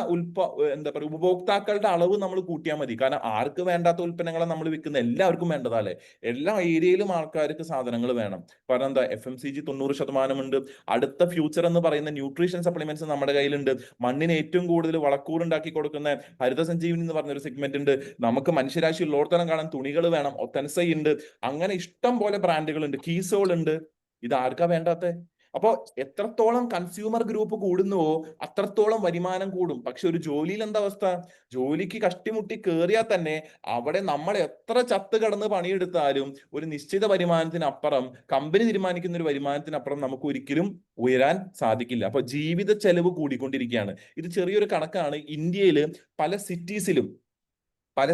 ഉപഭോക്താക്കളുടെ അളവ് നമ്മൾ കൂട്ടിയാൽ മതി. കാരണം ആർക്ക് വേണ്ടാത്ത ഉൽപ്പന്നങ്ങളെ നമ്മൾ വിൽക്കുന്ന? എല്ലാവർക്കും വേണ്ടതല്ലേ. എല്ലാ ഏരിയയിലും ആൾക്കാർക്ക് സാധനങ്ങൾ വേണം. കാരണം എന്താ? FMCG 90% ഉണ്ട്. അടുത്ത ഫ്യൂച്ചർ എന്ന് പറയുന്ന ന്യൂട്രീഷൻ സപ്ലിമെന്റ്സ് നമ്മുടെ കയ്യിലുണ്ട്. മണ്ണിന് ഏറ്റവും കൂടുതൽ വളക്കൂറുണ്ടാക്കി കൊടുക്കുന്ന ഹരിത സഞ്ജീവനി എന്ന് പറഞ്ഞൊരു സെഗ്മെന്റ് ഉണ്ട്. നമുക്ക് മനുഷ്യരാശി ഉള്ളോടത്തോളം കാണാൻ തുണികൾ വേണം. ഒത്തൻസൈ ഉണ്ട്. അങ്ങനെ ഇഷ്ടം പോലെ ബ്രാൻഡുകൾ ഉണ്ട്. കീസോൾ ഉണ്ട്. ഇത് ആർക്കാ വേണ്ടാത്ത? അപ്പോ എത്രത്തോളം കൺസ്യൂമർ ഗ്രൂപ്പ് കൂടുന്നുവോ അത്രത്തോളം വരുമാനം കൂടും. പക്ഷെ ഒരു ജോലിയിൽ എന്താ അവസ്ഥ? ജോലിക്ക് കഷ്ടിമുട്ടി കയറിയാൽ തന്നെ അവിടെ നമ്മൾ എത്ര ചത്ത് കടന്ന് പണിയെടുത്താലും ഒരു നിശ്ചിത വരുമാനത്തിനപ്പുറം, കമ്പനി തീരുമാനിക്കുന്ന ഒരു വരുമാനത്തിനപ്പുറം നമുക്ക് ഒരിക്കലും ഉയരാൻ സാധിക്കില്ല. അപ്പൊ ജീവിത ചെലവ് കൂടിക്കൊണ്ടിരിക്കുകയാണ്. ഇത് ചെറിയൊരു കണക്കാണ്. ഇന്ത്യയിൽ പല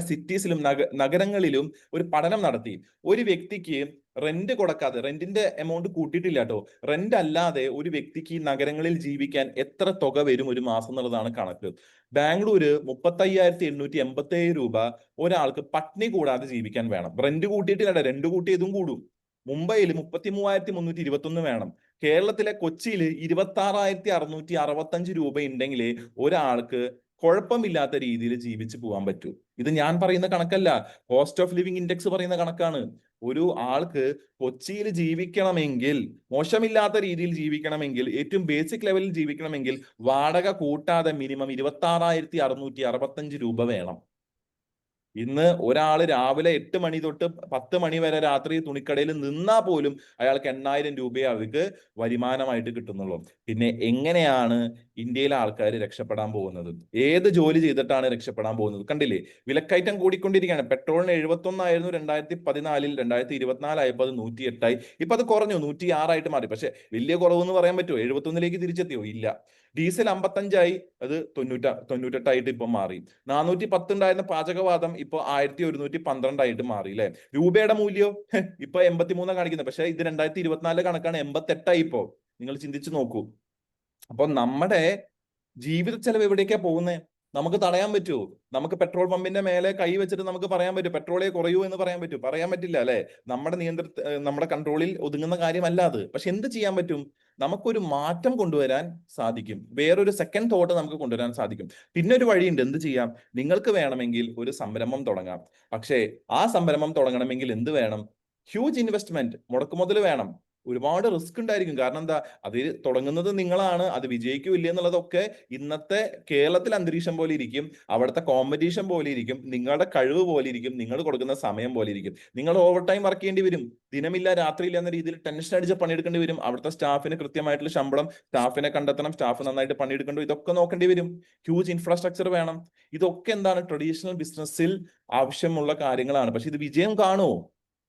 സിറ്റീസിലും നഗരങ്ങളിലും ഒരു പഠനം നടത്തി. ഒരു വ്യക്തിക്ക് റെന്റ് കൊടുക്കാതെ, റെന്റിന്റെ എമൗണ്ട് കൂട്ടിയിട്ടില്ല കേട്ടോ, റെന്റ് അല്ലാതെ ഒരു വ്യക്തിക്ക് ഈ നഗരങ്ങളിൽ ജീവിക്കാൻ എത്ര തുക വരും ഒരു മാസം എന്നുള്ളതാണ് കണക്ക്. ബാംഗ്ലൂര് 35,887 രൂപ ഒരാൾക്ക് പട്നി കൂടാതെ ജീവിക്കാൻ വേണം. റെന്റ് കൂട്ടിയിട്ടില്ല, റെന്റ് കൂട്ടി ഇതും കൂടും. മുംബൈയിൽ 33,321 വേണം. കേരളത്തിലെ കൊച്ചിയിൽ 26,665 രൂപ ഉണ്ടെങ്കിൽ ഒരാൾക്ക് കുഴപ്പമില്ലാത്ത രീതിയിൽ ജീവിച്ചു പോകാൻ പറ്റൂ. ഇത് ഞാൻ പറയുന്ന കണക്കല്ല, കോസ്റ്റ് ഓഫ് ലിവിംഗ് ഇൻഡെക്സ് പറയുന്ന കണക്കാണ്. ഒരു ആൾക്ക് കൊച്ചിയിൽ ജീവിക്കണമെങ്കിൽ, മോശമില്ലാത്ത രീതിയിൽ ജീവിക്കണമെങ്കിൽ, ഏറ്റവും ബേസിക് ലെവലിൽ ജീവിക്കണമെങ്കിൽ വാടക കൂട്ടാതെ മിനിമം 26,665 രൂപ വേണം. ഇന്ന് ഒരാൾ രാവിലെ 8 മണി തൊട്ട് 10 മണി വരെ രാത്രി തുണിക്കടയിൽ നിന്നാൽ പോലും അയാൾക്ക് 8,000 രൂപയെ അവർക്ക് വരുമാനമായിട്ട് കിട്ടുന്നുള്ളൂ. പിന്നെ എങ്ങനെയാണ് ഇന്ത്യയിലെ ആൾക്കാർ രക്ഷപ്പെടാൻ പോകുന്നത്? ഏത് ജോലി ചെയ്തിട്ടാണ് രക്ഷപ്പെടാൻ പോകുന്നത്? കണ്ടില്ലേ, വിലക്കയറ്റം കൂടിക്കൊണ്ടിരിക്കുകയാണ്. പെട്രോളിന് 71 ആയിരുന്നു 2014. 2024 ആയപ്പോൾ അത് 108 ആയി. ഇപ്പൊ അത് കുറഞ്ഞു, 106 മാറി. പക്ഷെ വലിയ കുറവെന്ന് പറയാൻ പറ്റുമോ? 71 തിരിച്ചെത്തിയോ? ഇല്ല. ഡീസൽ 55 അത് 98 ഇപ്പൊ മാറി. 410 ഉണ്ടായിരുന്ന പാചകവാതം ഇപ്പൊ 1112 മാറി അല്ലെ. രൂപയുടെ മൂല്യം ഇപ്പൊ 83 കാണിക്കുന്നത്. പക്ഷെ ഇത് 2024 കണക്കാണ്, 88 ഇപ്പോ. നിങ്ങൾ ചിന്തിച്ചു നോക്കൂ. അപ്പൊ നമ്മുടെ ജീവിത ചെലവ് എവിടേക്കാ പോകുന്നത്? നമുക്ക് തടയാൻ പറ്റുമോ? നമുക്ക് പെട്രോൾ പമ്പിന്റെ മേലെ കൈ വെച്ചിട്ട് നമുക്ക് പറയാൻ പറ്റും പെട്രോളേ കുറയൂ എന്ന് പറയാൻ പറ്റും? പറയാൻ പറ്റില്ല അല്ലെ. നമ്മുടെ കൺട്രോളിൽ ഒതുങ്ങുന്ന കാര്യമല്ല അത്. പക്ഷെ എന്ത് ചെയ്യാൻ പറ്റും? നമുക്കൊരു മാറ്റം കൊണ്ടുവരാൻ സാധിക്കും. വേറൊരു സെക്കൻഡ് തോട്ട് നമുക്ക് കൊണ്ടുവരാൻ സാധിക്കും. പിന്നെ ഒരു വഴിയുണ്ട്. എന്ത് ചെയ്യാം? നിങ്ങൾക്ക് വേണമെങ്കിൽ ഒരു സംരംഭം തുടങ്ങാം. പക്ഷേ ആ സംരംഭം തുടങ്ങണമെങ്കിൽ എന്ത് വേണം? ഹ്യൂജ് ഇൻവെസ്റ്റ്മെന്റ്, മുടക്കുമുതൽ വേണം. ഒരുപാട് റിസ്ക് ഉണ്ടായിരിക്കും. കാരണം എന്താ? അത് തുടങ്ങുന്നത് നിങ്ങളാണ്. അത് വിജയിക്കൂല്ല എന്നുള്ളതൊക്കെ ഇന്നത്തെ കേരളത്തിൽ അന്തരീക്ഷം പോലെ ഇരിക്കും, അവിടുത്തെ കോമ്പറ്റീഷൻ പോലെ ഇരിക്കും, നിങ്ങളുടെ കഴിവ് പോലെ ഇരിക്കും, നിങ്ങൾ കൊടുക്കുന്ന സമയം പോലെ ഇരിക്കും. നിങ്ങൾ ഓവർ ടൈം വർക്ക് ചെയ്യേണ്ടി വരും. ദിനമില്ല രാത്രിയില്ല എന്ന രീതിയിൽ ടെൻഷൻ അടിച്ച് പണിയെടുക്കേണ്ടി വരും. അവിടുത്തെ സ്റ്റാഫിന് കൃത്യമായിട്ടുള്ള ശമ്പളം, സ്റ്റാഫിനെ കണ്ടെത്തണം, സ്റ്റാഫ് നന്നായിട്ട് പണിയെടുക്കേണ്ടു, ഇതൊക്കെ നോക്കേണ്ടി വരും. ഹ്യൂജ് ഇൻഫ്രാസ്ട്രക്ചർ വേണം. ഇതൊക്കെ എന്താണ്? ട്രഡീഷണൽ ബിസിനസ്സിൽ ആവശ്യമുള്ള കാര്യങ്ങളാണ്. പക്ഷെ ഇത് വിജയം കാണുമോ?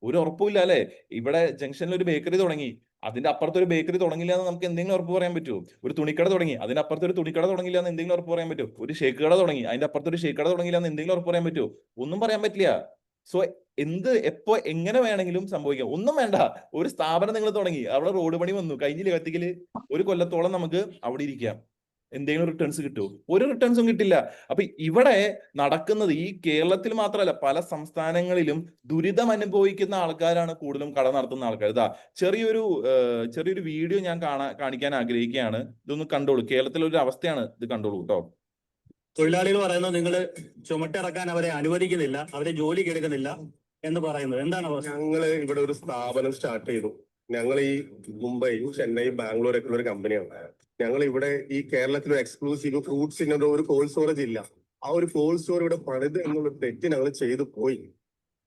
ഒരു ഉറപ്പില്ല അല്ലെ. ഇവിടെ ജംഗ്ഷനിൽ ഒരു ബേക്കറി തുടങ്ങി, അതിന്റെ അപ്പുറത്ത് ഒരു ബേക്കറി തുടങ്ങില്ല എന്ന് നമുക്ക് എന്തെങ്കിലും ഉറപ്പ് പറയാൻ പറ്റുമോ? ഒരു തുണിക്കട തുടങ്ങി, അതിന്റെ അപ്പുറത്ത് ഒരു തുണിക്കട തുടങ്ങില്ല എന്ന് എന്തെങ്കിലും ഉറപ്പ് പറയാൻ പറ്റുമോ? ഒരു ഷേക്ക് കട തുടങ്ങി, അതിന്റെ അപ്പുറത്ത് ഒരു ഷേക്ക് കട തുടങ്ങില്ല എന്ന് എന്തെങ്കിലും ഉറപ്പ് പറയാൻ പറ്റുമോ? ഒന്നും പറയാൻ പറ്റില്ല. സോ എപ്പോ എങ്ങനെ വേണമെങ്കിലും സംഭവിക്കാം. ഒന്നും വേണ്ട, ഒരു സ്ഥാപനം നിങ്ങൾ തുടങ്ങി, അവിടെ റോഡ് പണി വന്നു, കഴിഞ്ഞില്ല കത്തിക്കല്, 1 കൊല്ലത്തോളം നമുക്ക് അവിടെ ഇരിക്കാം. എന്തെങ്കിലും റിട്ടേൺസ് കിട്ടുമോ? ഒരു റിട്ടേൺസും കിട്ടില്ല. അപ്പൊ ഇവിടെ നടക്കുന്നത്, ഈ കേരളത്തിൽ മാത്രമല്ല പല സംസ്ഥാനങ്ങളിലും ദുരിതം അനുഭവിക്കുന്ന ആൾക്കാരാണ് കൂടുതലും കട നടത്തുന്ന ആൾക്കാർ. ഇതാ ചെറിയൊരു വീഡിയോ ഞാൻ കാണിക്കാൻ ആഗ്രഹിക്കുകയാണ്. ഇതൊന്ന് കണ്ടോളൂ. കേരളത്തിലെ ഒരു അവസ്ഥയാണ് ഇത്, കണ്ടോളൂ കേട്ടോ. തൊഴിലാളികൾ പറയുന്നത് നിങ്ങൾ ചുമട്ടിറക്കാൻ അവരെ അനുവദിക്കുന്നില്ല, അവരെ ജോലിക്ക് എടുക്കുന്നില്ല എന്ന് പറയുന്നത് എന്താണ് അവസ്ഥ? ഞങ്ങള് ഇവിടെ ഒരു സ്ഥാപനം സ്റ്റാർട്ട് ചെയ്തു. ഞങ്ങൾ ഈ മുംബൈ, ചെന്നൈ, ബാംഗ്ലൂർ ഒക്കെ ഉള്ള ഒരു കമ്പനിയാണ്. ഞങ്ങൾ ഇവിടെ ഈ കേരളത്തിൽ എക്സ്ക്ലൂസീവ് ഫ്രൂട്ട്സിന് ഒരു കോൾഡ് സ്റ്റോറേജ് ഇല്ല. ആ ഒരു കോൾഡ് സ്റ്റോർ ഇവിടെ പണിത് എന്നുള്ള തെറ്റ് ഞങ്ങൾ ചെയ്തു പോയി.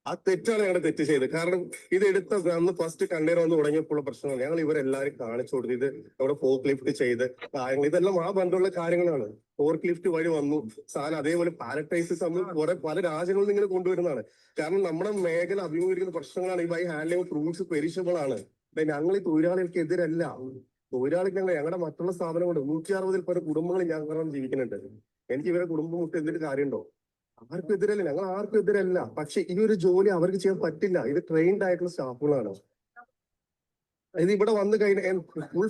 ആ തെറ്റാണ് ഞങ്ങളുടെ തെറ്റ് ചെയ്തത്. കാരണം ഇത് എടുത്ത അന്ന് ഫസ്റ്റ് കണ്ടെയ്നർ വന്ന് തുടങ്ങിയപ്പോൾ പ്രശ്നമാണ്. ഞങ്ങൾ ഇവരെല്ലാവരും കാണിച്ചു കൊടുത്തു. ഇത് അവിടെ ഫോർക്ക് ലിഫ്റ്റ് ചെയ്ത് കാര്യങ്ങൾ ഇതെല്ലാം ആ ബന്ധമുള്ള കാര്യങ്ങളാണ്. ഫോർക്ക് ലിഫ്റ്റ് വഴി വന്നു സാധനം. അതേപോലെ പാലറ്റൈസ് കുറെ പല രാജ്യങ്ങളിൽ നിന്ന് ഇങ്ങനെ കൊണ്ടുവരുന്നതാണ്. കാരണം നമ്മുടെ മേഖല അഭിമുഖീകരിക്കുന്ന പ്രശ്നങ്ങളാണ്. ഈ ബൈ ഹാൻഡ്ലിംഗ് ഫ്രൂട്ട്സ് പെരിഷബിൾ ആണ്. ഞങ്ങൾ ഈ തൊഴിലാളികൾക്ക് എതിരല്ല. തൊഴിലാളിക്ക് ഞങ്ങളുടെ മറ്റുള്ള സ്ഥാപനങ്ങളുണ്ട്. 160 പേര് കുടുംബങ്ങൾ ഞങ്ങൾ ജീവിക്കുന്നുണ്ട്. എനിക്ക് ഇവരെ കുടുംബം വിട്ട് എന്തിട്ട് കാര്യമുണ്ടോ? ആർക്കും എതിരല്ല, ഞങ്ങൾ ആർക്കും എതിരല്ല. പക്ഷെ ഈ ഒരു ജോലി അവർക്ക് ചെയ്യാൻ പറ്റില്ല. ഇത് ട്രെയിൻഡ് ആയിട്ടുള്ള സ്റ്റാഫുകളാണ്. ഇത് ഇവിടെ വന്നു കഴിഞ്ഞാൽ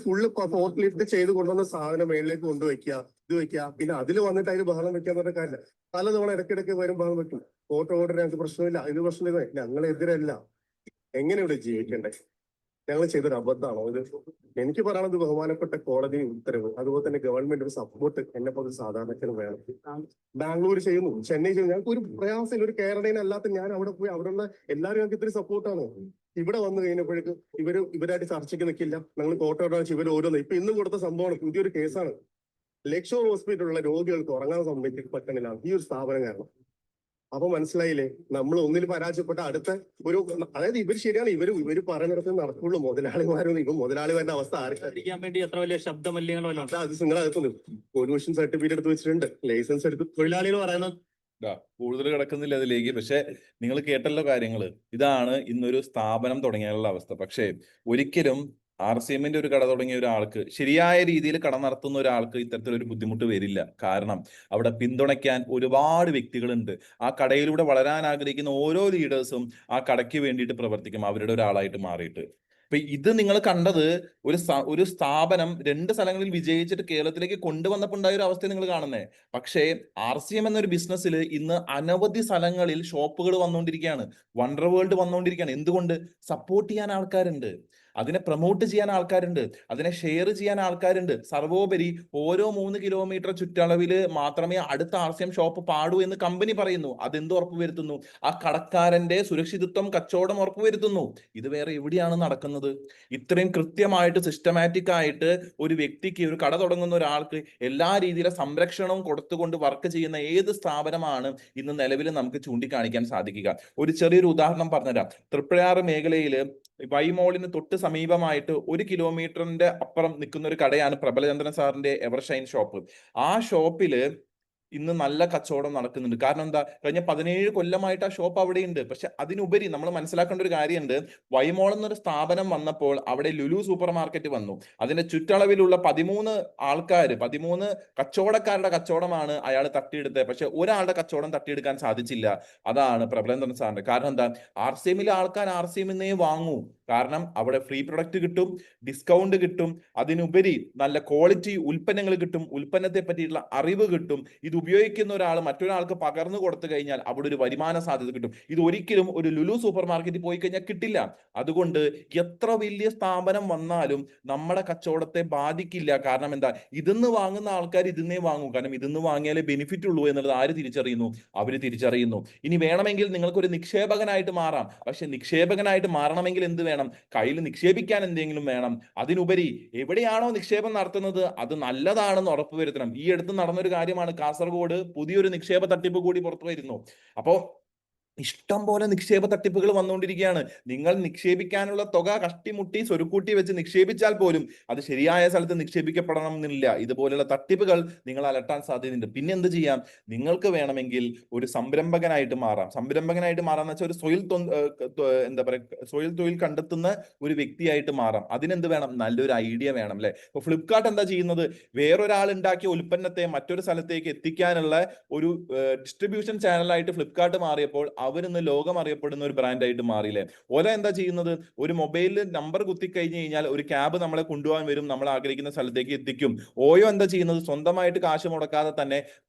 ഫുള്ള് ഫോർക്ക് ലിഫ്റ്റ് ചെയ്ത് കൊണ്ടുവന്ന സാധനം മേളിലേക്ക് കൊണ്ടുവയ്ക്കുക, ഇത് വെക്കുക, പിന്നെ അതിൽ വന്നിട്ട് അതിന് ബഹളം വെക്കാൻ പറഞ്ഞ കാര്യമില്ല. പലതവണ ഇടയ്ക്കിടയ്ക്ക് വരും ബഹളം വെക്കും. ഫോട്ടോ ഓർഡർ ഞങ്ങൾക്ക് പ്രശ്നമില്ല, ഇത് പ്രശ്നമില്ല. ഞങ്ങളെതിരല്ല. എങ്ങനെ ഇവിടെ ജീവിക്കണ്ടേ? ഞങ്ങൾ ചെയ്തൊരു അബദ്ധമാണോ ഇത്? എനിക്ക് പറയാനുള്ളത് ബഹുമാനപ്പെട്ട കോടതി ഉത്തരവ്, അതുപോലെ തന്നെ ഗവൺമെന്റ് ഒരു സപ്പോർട്ട് എന്നെ പോലെ സാധാരണക്കാരന് വേണം. ബാംഗ്ലൂർ ചെയ്യുന്നു, ചെന്നൈ ചെയ്യുന്നു. ഞങ്ങൾക്ക് ഒരു പ്രയാസമില്ല. ഒരു കേരളീയൻ അല്ലാത്ത ഞാൻ അവിടെ പോയി അവിടെയുള്ള എല്ലാവരും ഞങ്ങൾക്ക് ഇത്തിരി സപ്പോർട്ടാണ്. ഇവിടെ വന്നു കഴിഞ്ഞപ്പോഴേക്കും ഇവരായിട്ട് ചർച്ചയ്ക്ക് നിൽക്കില്ല. ഞങ്ങൾ കോട്ടയോടെ ഇവർ ഓരോന്ന് ഇപ്പൊ ഇന്നും കൊടുത്ത സംഭവമാണ്. പുതിയൊരു കേസാണ്. ലക്ഷോ ഹോസ്പിറ്റലിലുള്ള രോഗികൾക്ക് ഉറങ്ങാൻ പറ്റണില്ല ഈ ഒരു സ്ഥാപനം കാരണം. അപ്പൊ മനസ്സിലായില്ലേ, നമ്മൾ ഒന്നിൽ പരാജയപ്പെട്ട അടുത്ത ഒരു, അതായത് ഇവർ ശരിയാണ്, ഇവര് പറയുന്നിടത്ത് നടക്കുള്ളൂ. മുതലാളിമാരും ഇപ്പൊ മുതലാളിമാരുടെ അവസ്ഥ ആർക്കും വേണ്ടി എത്ര വലിയ ശബ്ദമല്യങ്ങളോ അത് നിങ്ങളകത്ത് പൊല്യൂഷൻ സർട്ടിഫിക്കറ്റ് എടുത്ത് വെച്ചിട്ടുണ്ട്, ലൈസൻസ് എടുത്ത്. തൊഴിലാളികൾ പറയുന്നത് കൂടുതൽ കിടക്കുന്നില്ല അതിലേക്ക്. പക്ഷെ നിങ്ങൾ കേട്ടല്ലോ കാര്യങ്ങള്. ഇതാണ് ഇന്നൊരു സ്ഥാപനം തുടങ്ങിയാലുള്ള അവസ്ഥ. പക്ഷെ ഒരിക്കലും RCMന്റെ ഒരു കട തുടങ്ങിയ ഒരാൾക്ക്, ശരിയായ രീതിയിൽ കട നടത്തുന്ന ഒരാൾക്ക് ഇത്തരത്തിലൊരു ബുദ്ധിമുട്ട് വരില്ല. കാരണം അവിടെ പിന്തുണയ്ക്കാൻ ഒരുപാട് വ്യക്തികളുണ്ട്. ആ കടയിലൂടെ വളരാൻ ആഗ്രഹിക്കുന്ന ഓരോ ലീഡേഴ്സും ആ കടയ്ക്ക് വേണ്ടിയിട്ട് പ്രവർത്തിക്കും, അവരുടെ ഒരാളായിട്ട് മാറിയിട്ട്. അപ്പൊ ഇത് നിങ്ങൾ കണ്ടത് ഒരു സ്ഥാപനം 2 സ്ഥലങ്ങളിൽ വിജയിച്ചിട്ട് കേരളത്തിലേക്ക് കൊണ്ടുവന്നപ്പോൾ ഉണ്ടായ ഒരു അവസ്ഥ നിങ്ങൾ കാണുന്നേ. പക്ഷേ RCM എന്നൊരു ബിസിനസ്സിൽ ഇന്ന് അനവധി സ്ഥലങ്ങളിൽ ഷോപ്പുകൾ വന്നുകൊണ്ടിരിക്കുകയാണ്, വണ്ടർ വേൾഡ് വന്നുകൊണ്ടിരിക്കുകയാണ്. എന്തുകൊണ്ട്? സപ്പോർട്ട് ചെയ്യാൻ ആൾക്കാരുണ്ട്, അതിനെ പ്രൊമോട്ട് ചെയ്യാൻ ആൾക്കാരുണ്ട്, അതിനെ ഷെയർ ചെയ്യാൻ ആൾക്കാരുണ്ട്. സർവോപരി ഓരോ 3 കിലോമീറ്റർ ചുറ്റളവിൽ മാത്രമേ അടുത്ത RCM ഷോപ്പ് പാടൂ എന്ന് കമ്പനി പറയുന്നു. അതെന്ത് ഉറപ്പുവരുത്തുന്നു? ആ കടക്കാരന്റെ സുരക്ഷിതത്വം, കച്ചവടം ഉറപ്പുവരുത്തുന്നു. ഇത് വേറെ എവിടെയാണ് നടക്കുന്നത്? ഇത്രയും കൃത്യമായിട്ട് സിസ്റ്റമാറ്റിക് ആയിട്ട് ഒരു വ്യക്തിക്ക്, ഒരു കട തുടങ്ങുന്ന ഒരാൾക്ക് എല്ലാ രീതിയിലെ സംരക്ഷണവും കൊടുത്തുകൊണ്ട് വർക്ക് ചെയ്യുന്ന ഏത് സ്ഥാപനമാണ് ഇന്ന് നിലവിൽ നമുക്ക് ചൂണ്ടിക്കാണിക്കാൻ സാധിക്കുക? ഒരു ചെറിയൊരു ഉദാഹരണം പറഞ്ഞുതരാം. തൃപ്രയാറ് മേഖലയിൽ വൈമോളിന് തൊട്ട് സമീപമായിട്ട് 1 കിലോമീറ്ററിന്റെ അപ്പുറം നിൽക്കുന്ന ഒരു കടയാണ് പ്രബലചന്ദ്രൻ സാറിന്റെ എവർഷൈൻ ഷോപ്പ്. ആ ഷോപ്പില് ഇന്ന് നല്ല കച്ചവടം നടക്കുന്നുണ്ട്. കാരണം എന്താ? കഴിഞ്ഞ 17 കൊല്ലമായിട്ട് ആ ഷോപ്പ് അവിടെയുണ്ട്. പക്ഷെ അതിനുപരി നമ്മൾ മനസ്സിലാക്കേണ്ട ഒരു കാര്യമുണ്ട്. വൈമോൾ എന്നൊരു സ്ഥാപനം വന്നപ്പോൾ അവിടെ ലുലു സൂപ്പർ മാർക്കറ്റ് വന്നു. അതിന്റെ ചുറ്റളവിലുള്ള 13 കച്ചവടക്കാരുടെ കച്ചവടമാണ് അയാൾ തട്ടിയെടുത്തത്. പക്ഷെ ഒരാളുടെ കച്ചവടം തട്ടിയെടുക്കാൻ സാധിച്ചില്ല. അതാണ് പ്രബലേന്ദ്രൻ സാറിന്റെ. കാരണം എന്താ? RCMലെ ആൾക്കാർ RCMന്നേ വാങ്ങൂ. കാരണം അവിടെ ഫ്രീ പ്രൊഡക്റ്റ് കിട്ടും, ഡിസ്കൗണ്ട് കിട്ടും, അതിനുപരി നല്ല ക്വാളിറ്റി ഉൽപ്പന്നങ്ങൾ കിട്ടും, ഉൽപ്പന്നത്തെ പറ്റിയിട്ടുള്ള അറിവ് കിട്ടും. ഇത് ഉപയോഗിക്കുന്ന ഒരാൾ മറ്റൊരാൾക്ക് പകർന്നു കൊടുത്തു കഴിഞ്ഞാൽ അവിടെ ഒരു വരുമാന സാധ്യത കിട്ടും. ഇത് ഒരിക്കലും ഒരു ലുലു സൂപ്പർ മാർക്കറ്റിൽ പോയി കഴിഞ്ഞാൽ കിട്ടില്ല. അതുകൊണ്ട് എത്ര വലിയ സ്ഥാപനം വന്നാലും നമ്മുടെ കച്ചവടത്തെ ബാധിക്കില്ല. കാരണം എന്താ? ഇതിന്ന് വാങ്ങുന്ന ആൾക്കാർ ഇതിന്നേ വാങ്ങും. കാരണം ഇതിന്ന് വാങ്ങിയാലേ ബെനിഫിറ്റ് ഉള്ളൂ എന്നുള്ളത് ആര് തിരിച്ചറിയുന്നു? അവര് തിരിച്ചറിയുന്നു. ഇനി വേണമെങ്കിൽ നിങ്ങൾക്കൊരു നിക്ഷേപകനായിട്ട് മാറാം. പക്ഷെ നിക്ഷേപകനായിട്ട് മാറണമെങ്കിൽ എന്ത് വേണം? കയ്യിൽ നിക്ഷേപിക്കാൻ എന്തെങ്കിലും വേണം. അതിനുപരി എവിടെയാണോ നിക്ഷേപം നടത്തുന്നത് അത് നല്ലതാണെന്ന് ഉറപ്പുവരുത്തണം. ഈ അടുത്ത് നടന്നൊരു കാര്യമാണ്, കാസർഗോഡ് പുതിയൊരു നിക്ഷേപ തട്ടിപ്പ് കൂടി പുറത്തു വരുന്നു. അപ്പോ ഇഷ്ടം പോലെ നിക്ഷേപ തട്ടിപ്പുകൾ വന്നുകൊണ്ടിരിക്കുകയാണ്. നിങ്ങൾ നിക്ഷേപിക്കാനുള്ള തുക കഷ്ടിമുട്ടി സ്വരുക്കൂട്ടി വെച്ച് നിക്ഷേപിച്ചാൽ പോലും അത് ശരിയായ സ്ഥലത്ത് നിക്ഷേപിക്കപ്പെടണം എന്നില്ല. ഇതുപോലുള്ള തട്ടിപ്പുകൾ നിങ്ങൾ അലട്ടാൻ സാധ്യതയുണ്ട്. പിന്നെ എന്ത് ചെയ്യാം? നിങ്ങൾക്ക് വേണമെങ്കിൽ ഒരു സംരംഭകനായിട്ട് മാറാം. സംരംഭകനായിട്ട് മാറാന്ന് വെച്ചാൽ ഒരു സ്വയം തൊഴിൽ കണ്ടെത്തുന്ന ഒരു വ്യക്തിയായിട്ട് മാറാം. അതിനെന്ത് വേണം? നല്ലൊരു ഐഡിയ വേണം, അല്ലെ? ഇപ്പൊ ഫ്ലിപ്കാർട്ട് എന്താ ചെയ്യുന്നത്? വേറൊരാൾ ഉണ്ടാക്കിയ ഉൽപ്പന്നത്തെ മറ്റൊരു സ്ഥലത്തേക്ക് എത്തിക്കാനുള്ള ഒരു ഡിസ്ട്രിബ്യൂഷൻ ചാനലായിട്ട് ഫ്ലിപ്കാർട്ട് മാറിയപ്പോൾ അവരിന്ന് ലോകം അറിയപ്പെടുന്ന ഒരു ബ്രാൻഡായിട്ട് മാറിയില്ലേ? ഓല എന്താ ചെയ്യുന്നത്? ഒരു മൊബൈലിൽ നമ്പർ കുത്തിക്കഴിഞ്ഞു കഴിഞ്ഞാൽ ഒരു ക്യാബ് നമ്മളെ കൊണ്ടുപോകാൻ വരും, നമ്മൾ ആഗ്രഹിക്കുന്ന സ്ഥലത്തേക്ക് എത്തിക്കും. ഓയോ എന്താ ചെയ്യുന്നത്? സ്വന്തമായിട്ട് കാശ് മുടക്കാതെ തന്നെ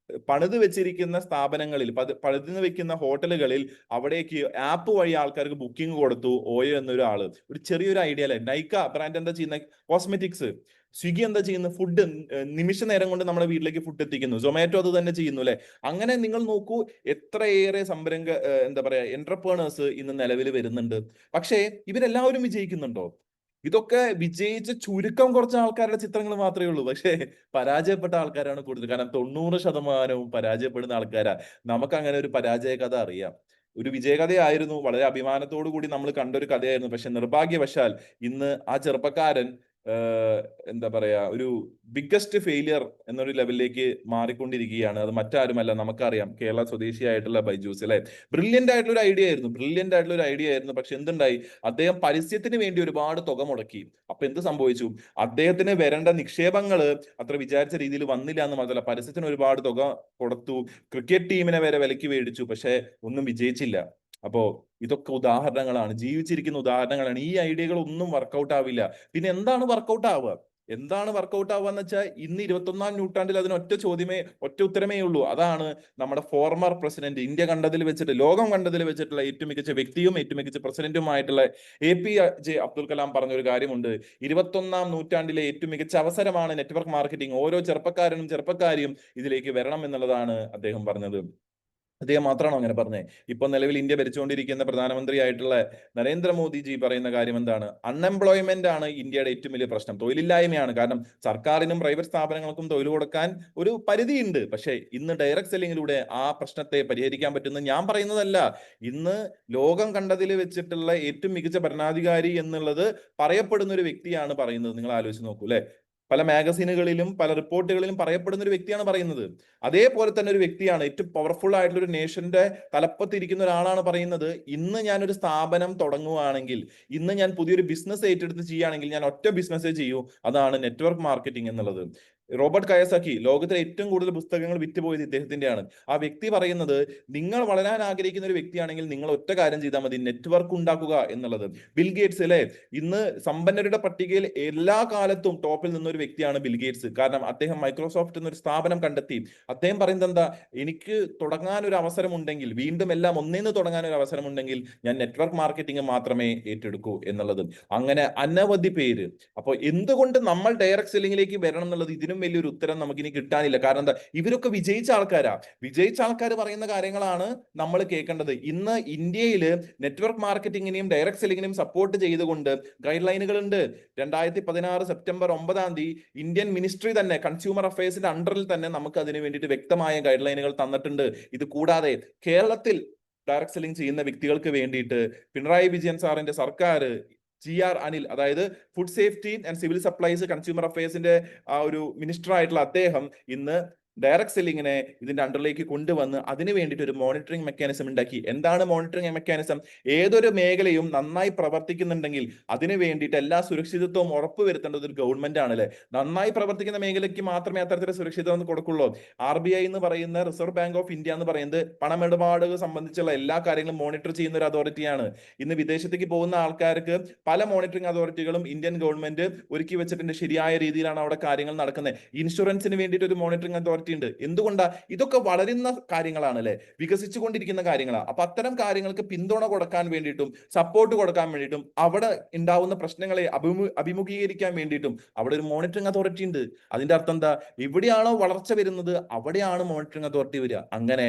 പണിത് വെച്ചിരിക്കുന്ന സ്ഥാപനങ്ങളിൽ, പണിത് വെക്കുന്ന ഹോട്ടലുകളിൽ അവിടേക്ക് ആപ്പ് വഴി ആൾക്കാർക്ക് ബുക്കിംഗ് കൊടുത്തു. ഓയോ എന്നൊരു ആള്, ഒരു ചെറിയൊരു ഐഡിയ അല്ലെ? നൈക്ക ബ്രാൻഡ് എന്താ ചെയ്യുന്നത്? കോസ്മെറ്റിക്സ്. സ്വിഗ്ഗി എന്താ ചെയ്യുന്നത്? ഫുഡ് നിമിഷ നേരം കൊണ്ട് നമ്മുടെ വീട്ടിലേക്ക് ഫുഡ് എത്തിക്കുന്നു. സൊമാറ്റോ അത് തന്നെ ചെയ്യുന്നു, അല്ലെ? അങ്ങനെ നിങ്ങൾ നോക്കൂ, എത്രയേറെ എന്താ പറയാ, എന്റർപ്രണേഴ്സ് ഇന്ന് നിലവിൽ വരുന്നുണ്ട്. പക്ഷേ ഇവരെല്ലാവരും വിജയിക്കുന്നുണ്ടോ? ഇതൊക്കെ വിജയിച്ച ചുരുക്കം കുറച്ച് ആൾക്കാരുടെ ചിത്രങ്ങൾ മാത്രമേ ഉള്ളൂ. പക്ഷേ പരാജയപ്പെട്ട ആൾക്കാരാണ് കൂടുതൽ. കാരണം 90% പരാജയപ്പെടുന്ന ആൾക്കാരാ. നമുക്ക് അങ്ങനെ ഒരു പരാജയ കഥ അറിയാം. ഒരു വിജയകഥയായിരുന്നു, വളരെ അഭിമാനത്തോടു കൂടി നമ്മൾ കണ്ട ഒരു കഥയായിരുന്നു. പക്ഷെ നിർഭാഗ്യവശാൽ ഇന്ന് ആ ചെറുപ്പക്കാരൻ എന്താ പറയാ, ഒരു ബിഗ്ഗസ്റ്റ് ഫെയിലിയർ എന്നൊരു ലെവലിലേക്ക് മാറിക്കൊണ്ടിരിക്കുകയാണ്. അത് മറ്റാരുമല്ല, നമുക്കറിയാം, കേരള സ്വദേശിയായിട്ടുള്ള ബൈജൂസ് അല്ലെ. ബ്രില്യന്റ് ആയിട്ടുള്ള ഒരു ഐഡിയ ആയിരുന്നു. പക്ഷെ എന്തുണ്ടായി, അദ്ദേഹം പരസ്യത്തിന് വേണ്ടി ഒരുപാട് തുക മുടക്കി. അപ്പൊ എന്ത് സംഭവിച്ചു, അദ്ദേഹത്തിന് വരേണ്ട നിക്ഷേപങ്ങള് അത്ര വിചാരിച്ച രീതിയിൽ വന്നില്ല എന്ന് മാത്രമല്ല, പരസ്യത്തിന് ഒരുപാട് തുക കൊടുത്തു, ക്രിക്കറ്റ് ടീമിനെ വരെ വിലക്ക് മേടിച്ചു, പക്ഷെ ഒന്നും വിജയിച്ചില്ല. അപ്പോ ഇതൊക്കെ ഉദാഹരണങ്ങളാണ്, ജീവിച്ചിരിക്കുന്ന ഉദാഹരണങ്ങളാണ്. ഈ ഐഡിയകൾ ഒന്നും വർക്കൗട്ട് ആവില്ല. പിന്നെ എന്താണ് വർക്കൗട്ട് ആവുക എന്ന് വെച്ചാൽ, ഇന്ന് 21ാം നൂറ്റാണ്ടിൽ അതിന് ഒറ്റ ഉത്തരമേ ഉള്ളൂ. അതാണ് നമ്മുടെ ഫോർമർ പ്രസിഡന്റ്, ഇന്ത്യ കണ്ടതിൽ വെച്ചിട്ട്, ലോകം കണ്ടതിൽ വെച്ചിട്ടുള്ള ഏറ്റവും മികച്ച വ്യക്തിയും ഏറ്റവും മികച്ച പ്രസിഡന്റുമായിട്ടുള്ള APJ അബ്ദുൽ കലാം പറഞ്ഞ ഒരു കാര്യമുണ്ട്. 21ാം നൂറ്റാണ്ടിലെ ഏറ്റവും മികച്ച അവസരമാണ് നെറ്റ്വർക്ക് മാർക്കറ്റിംഗ്. ഓരോ ചെറുപ്പക്കാരിയും ഇതിലേക്ക് വരണം എന്നുള്ളതാണ് അദ്ദേഹം പറഞ്ഞത്. അദ്ദേഹം മാത്രമാണോ അങ്ങനെ പറഞ്ഞത്? ഇപ്പൊ നിലവിൽ ഇന്ത്യ ഭരിച്ചുകൊണ്ടിരിക്കുന്ന പ്രധാനമന്ത്രിയായിട്ടുള്ള നരേന്ദ്രമോദിജി പറയുന്ന കാര്യം എന്താണ്? അൺഎംപ്ലോയ്മെന്റ് ആണ് ഇന്ത്യയുടെ ഏറ്റവും വലിയ പ്രശ്നം, തൊഴിലില്ലായ്മയാണ്. കാരണം സർക്കാരിനും പ്രൈവറ്റ് സ്ഥാപനങ്ങൾക്കും തൊഴിൽ കൊടുക്കാൻ ഒരു പരിധിയുണ്ട്. പക്ഷേ ഇന്ന് ഡയറക്ട് സെല്ലിങ്ങിലൂടെ ആ പ്രശ്നത്തെ പരിഹരിക്കാൻ പറ്റുന്ന ഞാൻ പറയുന്നതല്ല. ഇന്ന് ലോകം കണ്ടതിൽ വെച്ചിട്ടുള്ള ഏറ്റവും മികച്ച ഭരണാധികാരി എന്നുള്ളത് പറയപ്പെടുന്ന ഒരു വ്യക്തിയാണ് പറയുന്നത്. നിങ്ങൾ ആലോചിച്ച് നോക്കൂ അല്ലെ. പല മാഗസീനുകളിലും പല റിപ്പോർട്ടുകളിലും പറയപ്പെടുന്ന ഒരു വ്യക്തിയാണ് പറയുന്നത്. അതേപോലെ തന്നെ ഒരു വ്യക്തിയാണ്, ഏറ്റവും പവർഫുൾ ആയിട്ടുള്ള ഒരു നേഷന്റെ തലപ്പത്തിരിക്കുന്ന ഒരാളാണ് പറയുന്നത്, ഇന്ന് ഞാനൊരു സ്ഥാപനം തുടങ്ങുകയാണെങ്കിൽ, ഇന്ന് ഞാൻ പുതിയൊരു ബിസിനസ് ഏറ്റെടുത്ത് ചെയ്യുകയാണെങ്കിൽ ഞാൻ ഒറ്റ ബിസിനസ്സേ ചെയ്യൂ, അതാണ് നെറ്റ്വർക്ക് മാർക്കറ്റിംഗ് എന്നുള്ളത്. റോബർട്ട് കയസാക്കി, ലോകത്തിലെ ഏറ്റവും കൂടുതൽ പുസ്തകങ്ങൾ വിറ്റുപോയത് ഇദ്ദേഹത്തിന്റെയാണ്. ആ വ്യക്തി പറയുന്നത്, നിങ്ങൾ വളരാൻ ആഗ്രഹിക്കുന്ന ഒരു വ്യക്തിയാണെങ്കിൽ നിങ്ങൾ ഒറ്റ കാര്യം ചെയ്താൽ മതി, നെറ്റ്വർക്ക് ഉണ്ടാക്കുക എന്നുള്ളത്. ബിൽ ഗേറ്റ്സ് അല്ലെ, ഇന്ന് സമ്പന്നരുടെ പട്ടികയിൽ എല്ലാ കാലത്തും ടോപ്പിൽ നിന്നൊരു വ്യക്തിയാണ് ബിൽ ഗേറ്റ്സ്. കാരണം അദ്ദേഹം മൈക്രോസോഫ്റ്റ് എന്നൊരു സ്ഥാപനം കണ്ടെത്തി. അദ്ദേഹം പറയുന്നത് എന്താ, എനിക്ക് തുടങ്ങാൻ ഒരു അവസരമുണ്ടെങ്കിൽ, വീണ്ടും എല്ലാം ഒന്നേന്ന് തുടങ്ങാൻ ഒരു അവസരമുണ്ടെങ്കിൽ ഞാൻ നെറ്റ്വർക്ക് മാർക്കറ്റിംഗ് മാത്രമേ ഏറ്റെടുക്കൂ എന്നുള്ളത്. അങ്ങനെ അനവധി പേര്. അപ്പോൾ എന്തുകൊണ്ട് നമ്മൾ ഡയറക്ട് സെല്ലിംഗിലേക്ക് വരണം എന്നുള്ളത്, ഇതിനും വലിയൊരു ഉത്തരം നമുക്കിനി കിട്ടാനില്ല. കാരണം എന്താ, ഇവരൊക്കെ വിജയിച്ച ആൾക്കാർ പറയുന്ന കാര്യങ്ങളാണ് നമ്മൾ കേൾക്കേണ്ടത്. ഇന്ന് ഇന്ത്യയിൽ നെറ്റ്വർക്ക് മാർക്കറ്റിംഗിനെയും ഡയറക്ട് സെല്ലിംഗിനെയും സപ്പോർട്ട് ചെയ്തുകൊണ്ട് ഗൈഡ് ലൈനുകൾ ഉണ്ട്. 2016 സെപ്റ്റംബർ 9 ഇന്ത്യൻ മിനിസ്ട്രി തന്നെ, കൺസ്യൂമർ അഫയേഴ്സിന്റെ അണ്ടറിൽ തന്നെ നമുക്ക് അതിന് വേണ്ടിയിട്ട് വ്യക്തമായ ഗൈഡ് ലൈനുകൾ തന്നിട്ടുണ്ട്. ഇത് കൂടാതെ കേരളത്തിൽ ഡയറക്ട് സെല്ലിംഗ് ചെയ്യുന്ന വ്യക്തികൾക്ക് വേണ്ടിയിട്ട് പിണറായി വിജയൻ സാറിന്റെ സർക്കാർ, GR അനിൽ, അതായത് food safety and civil supplies consumer അഫയേഴ്സിന്റെ ആ ഒരു മിനിസ്റ്റർ ആയിട്ടുള്ള അദ്ദേഹം ഇന്ന് ഡയറക്ട് സെല്ലിങ്ങിനെ ഇതിന്റെ അണ്ടറിലേക്ക് കൊണ്ടുവന്ന് അതിന് വേണ്ടിയിട്ട് ഒരു മോണിറ്ററിംഗ് മെക്കാനിസം ഉണ്ടാക്കി. എന്താണ് മോണിറ്ററിംഗ് മെക്കാനിസം? ഏതൊരു മേഖലയും നന്നായി പ്രവർത്തിക്കുന്നുണ്ടെങ്കിൽ അതിന് വേണ്ടിയിട്ട് എല്ലാ സുരക്ഷിതത്വവും ഉറപ്പുവരുത്തേണ്ടത് ഒരു ഗവൺമെന്റ് ആണല്ലേ. നന്നായി പ്രവർത്തിക്കുന്ന മേഖലയ്ക്ക് മാത്രമേ അത്തരത്തിലുള്ള സുരക്ഷിതത്വം കൊടുക്കുള്ളൂ. RBI എന്ന് പറയുന്ന, റിസർവ് ബാങ്ക് ഓഫ് ഇന്ത്യ എന്ന് പറയുന്നത് പണമിടപാടുകൾ സംബന്ധിച്ചുള്ള എല്ലാ കാര്യങ്ങളും മോണിറ്റർ ചെയ്യുന്ന ഒരു അതോറിറ്റിയാണ്. ഇന്ന് വിദേശത്തേക്ക് പോകുന്ന ആൾക്കാർക്ക് പല മോണിറ്ററിംഗ് അതോറിറ്റികളും ഇന്ത്യൻ ഗവൺമെന്റ് ഒരുക്കി വെച്ചിട്ടുണ്ട്. ശരിയായ രീതിയിലാണ് അവിടെ കാര്യങ്ങൾ നടക്കുന്നത്. ഇൻഷുറൻസിന് വേണ്ടിയിട്ട് ഒരു മോണിറ്ററിംഗ് അതോറിറ്റി ഉണ്ട്. എന്തുകൊണ്ടാ? ഇതൊക്കെ വളരുന്ന കാര്യങ്ങളാണ് അല്ലെ, വികസിച്ചുകൊണ്ടിരിക്കുന്ന കാര്യങ്ങളാണ്. അപ്പൊ അത്തരം കാര്യങ്ങൾക്ക് പിന്തുണ കൊടുക്കാൻ വേണ്ടിയിട്ടും സപ്പോർട്ട് കൊടുക്കാൻ വേണ്ടിയിട്ടും അവിടെ ഉണ്ടാവുന്ന പ്രശ്നങ്ങളെ അഭിമുഖീകരിക്കാൻ വേണ്ടിയിട്ടും അവിടെ ഒരു മോണിറ്ററിംഗ് അതോറിറ്റി ഉണ്ട്. അതിന്റെ അർത്ഥം എന്താ? എവിടെയാണോ വളർച്ച വരുന്നത് അവിടെയാണ് മോണിറ്ററിംഗ് അതോറിറ്റി വരിക. അങ്ങനെ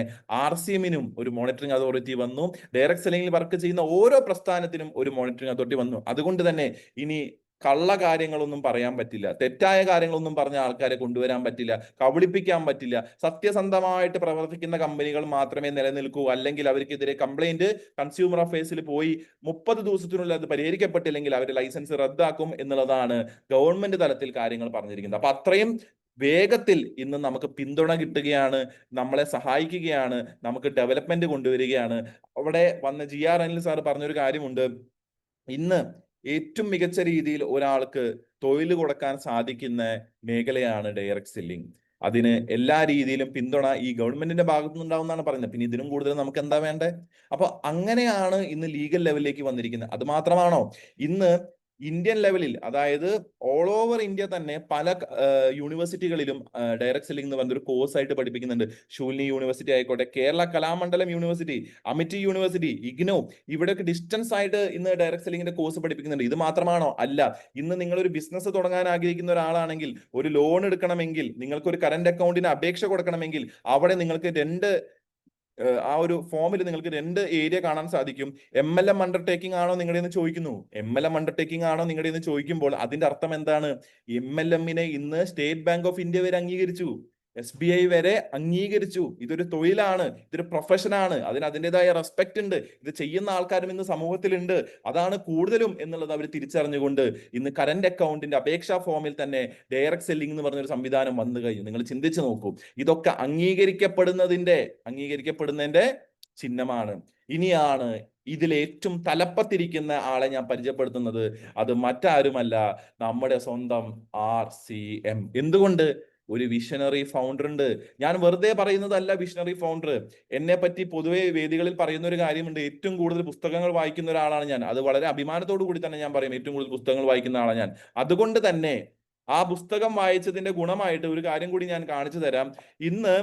RCMനും ഒരു മോണിറ്ററിംഗ് അതോറിറ്റി വന്നു. ഡയറക്ട് സെല്ലിംഗിൽ വർക്ക് ചെയ്യുന്ന ഓരോ പ്രസ്ഥാനത്തിനും ഒരു മോണിറ്ററിംഗ് അതോറിറ്റി വന്നു. അതുകൊണ്ട് തന്നെ ഇനി കള്ള കാര്യങ്ങളൊന്നും പറയാൻ പറ്റില്ല, തെറ്റായ കാര്യങ്ങളൊന്നും പറഞ്ഞ ആൾക്കാരെ കൊണ്ടുവരാൻ പറ്റില്ല, കബളിപ്പിക്കാൻ പറ്റില്ല. സത്യസന്ധമായിട്ട് പ്രവർത്തിക്കുന്ന കമ്പനികൾ മാത്രമേ നിലനിൽക്കൂ. അല്ലെങ്കിൽ അവർക്കെതിരെ കംപ്ലൈന്റ് കൺസ്യൂമർ അഫയേഴ്സിൽ പോയി 30 ദിവസത്തിനുള്ളിൽ അത് പരിഹരിക്കപ്പെട്ടില്ലെങ്കിൽ അവർ ലൈസൻസ് റദ്ദാക്കും എന്നുള്ളതാണ് ഗവൺമെന്റ് തലത്തിൽ കാര്യങ്ങൾ പറഞ്ഞിരിക്കുന്നത്. അപ്പൊ അത്രയും വേഗത്തിൽ ഇന്ന് നമുക്ക് പിന്തുണ കിട്ടുകയാണ്, നമ്മളെ സഹായിക്കുകയാണ്, നമുക്ക് ഡെവലപ്മെന്റ് കൊണ്ടുവരികയാണ്. അവിടെ വന്ന GR അനിൽ സാർ പറഞ്ഞൊരു കാര്യമുണ്ട്, ഇന്ന് ഏറ്റവും മികച്ച രീതിയിൽ ഒരാൾക്ക് തൊഴിൽ കൊടുക്കാൻ സാധിക്കുന്ന മേഖലയാണ് ഡയറക്ട് സെല്ലിംഗ്. അതിന് എല്ലാ രീതിയിലും പിന്തുണ ഈ ഗവൺമെന്റിന്റെ ഭാഗത്തു നിന്നുണ്ടാവുന്നതാണ് പറയുന്നത്. പിന്നെ ഇതിനും കൂടുതൽ നമുക്ക് എന്താ വേണ്ടേ? അപ്പൊ അങ്ങനെയാണ് ഇന്ന് ലീഗൽ ലെവലിലേക്ക് വന്നിരിക്കുന്നത്. അത് മാത്രമാണോ, ഇന്ന് ഇന്ത്യൻ ലെവലിൽ, അതായത് ഓൾ ഓവർ ഇന്ത്യ തന്നെ പല യൂണിവേഴ്സിറ്റികളിലും ഡയറക്ട് സെല്ലിംഗ് എന്ന് പറഞ്ഞൊരു കോഴ്സ് ആയിട്ട് പഠിപ്പിക്കുന്നുണ്ട്. ശൂലിനി യൂണിവേഴ്സിറ്റി ആയിക്കോട്ടെ, കേരള കലാമണ്ഡലം യൂണിവേഴ്സിറ്റി, അമിറ്റി യൂണിവേഴ്സിറ്റി, ഇഗ്നോ, ഇവിടെയൊക്കെ ഡിസ്റ്റൻസ് ആയിട്ട് ഇന്ന് ഡയറക്ട് സെല്ലിംഗിന്റെ കോഴ്സ് പഠിപ്പിക്കുന്നുണ്ട്. ഇത് മാത്രമാണോ? അല്ല. ഇന്ന് നിങ്ങൾ ഒരു ബിസിനസ് തുടങ്ങാൻ ആഗ്രഹിക്കുന്ന ഒരാളാണെങ്കിൽ, ഒരു ലോൺ എടുക്കണമെങ്കിൽ, നിങ്ങൾക്ക് ഒരു കറന്റ് അക്കൗണ്ടിന് അപേക്ഷ കൊടുക്കണമെങ്കിൽ അവിടെ നിങ്ങൾക്ക് 2 ആ ഒരു ഫോമിൽ നിങ്ങൾക്ക് 2 ഏരിയ കാണാൻ സാധിക്കും. MLM അണ്ടർടേക്കിംഗ് ആണോ നിങ്ങളുടെ എന്ന് ചോദിക്കുന്നു. MLM അണ്ടർടേക്കിംഗ് ആണോ നിങ്ങളുടെ എന്ന് ചോദിക്കുമ്പോൾ അതിന്റെ അർത്ഥം എന്താണ്? MLM-നെ ഇന്ന് സ്റ്റേറ്റ് ബാങ്ക് ഓഫ് ഇന്ത്യ വരെ അംഗീകരിച്ചു, SBI വരെ അംഗീകരിച്ചു. ഇതൊരു തൊഴിലാണ്, ഇതൊരു പ്രൊഫഷനാണ്, അതിന് അതിൻ്റെതായ റെസ്പെക്ട് ഉണ്ട്, ഇത് ചെയ്യുന്ന ആൾക്കാരും ഇന്ന് സമൂഹത്തിലുണ്ട്. അതാണ് കൂടുതലും എന്നുള്ളത് അവർ തിരിച്ചറിഞ്ഞുകൊണ്ട് ഇന്ന് കറന്റ് അക്കൗണ്ടിന്റെ അപേക്ഷാ ഫോമിൽ തന്നെ ഡയറക്ട് സെല്ലിംഗ് എന്ന് പറഞ്ഞൊരു സംവിധാനം വന്നു കഴിഞ്ഞു. നിങ്ങൾ ചിന്തിച്ചു നോക്കൂ, ഇതൊക്കെ അംഗീകരിക്കപ്പെടുന്നതിന്റെ ചിഹ്നമാണ്. ഇനിയാണ് ഇതിൽ ഏറ്റവും തലപ്പത്തിരിക്കുന്ന ആളെ ഞാൻ പരിചയപ്പെടുത്തുന്നത്. അത് മറ്റാരുമല്ല, നമ്മുടെ സ്വന്തം RCM. എന്തുകൊണ്ട്? ഒരു വിഷണറി ഫൗണ്ടർ ഉണ്ട്. ഞാൻ വെറുതെ പറയുന്നതല്ല വിഷണറി ഫൗണ്ടർ. എന്നെ പറ്റി പൊതുവെ വേദികളിൽ പറയുന്ന ഒരു കാര്യമുണ്ട്, ഏറ്റവും കൂടുതൽ പുസ്തകങ്ങൾ വായിക്കുന്ന ഒരാളാണ് ഞാൻ. അത് വളരെ അഭിമാനത്തോടു കൂടി തന്നെ ഞാൻ പറയും, ഏറ്റവും കൂടുതൽ പുസ്തകങ്ങൾ വായിക്കുന്ന ആളാണ് ഞാൻ. അതുകൊണ്ട് തന്നെ ആ പുസ്തകം വായിച്ചതിന്റെ ഗുണമായിട്ട് ഒരു കാര്യം കൂടി ഞാൻ കാണിച്ചു തരാം. ഇന്ന്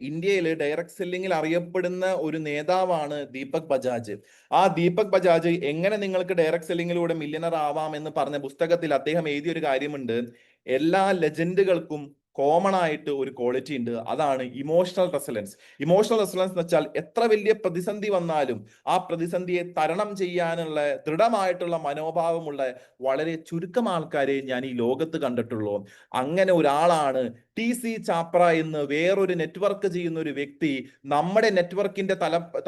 ഇന്ത്യയിൽ ഡയറക്ട് സെല്ലിംഗിൽ അറിയപ്പെടുന്ന ഒരു നേതാവാണ് ദീപക് ബജാജ്. ആ ദീപക് ബജാജ് എങ്ങനെ നിങ്ങൾക്ക് ഡയറക്ട് സെല്ലിംഗിലൂടെ മില്യണർ ആവാം എന്ന് പറഞ്ഞ പുസ്തകത്തിൽ അദ്ദേഹം എഴുതിയൊരു കാര്യമുണ്ട്. എല്ലാ ലെജൻഡുകൾക്കും കോമൺ ആയിട്ട് ഒരു ക്വാളിറ്റി ഉണ്ട്, അതാണ് ഇമോഷണൽ റെസിലൻസ്. ഇമോഷണൽ റെസിലൻസ് എന്ന് വെച്ചാൽ എത്ര വലിയ പ്രതിസന്ധി വന്നാലും ആ പ്രതിസന്ധിയെ തരണം ചെയ്യാനുള്ള ദൃഢമായിട്ടുള്ള മനോഭാവമുള്ള വളരെ ചുരുക്കം ആൾക്കാരെ ഞാൻ ഈ ലോകത്ത് കണ്ടിട്ടുള്ളൂ. അങ്ങനെ ഒരാളാണ് TC ചാപ്ര എന്ന് വേറൊരു നെറ്റ്വർക്ക് ചെയ്യുന്ന ഒരു വ്യക്തി. നമ്മുടെ നെറ്റ്വർക്കിന്റെ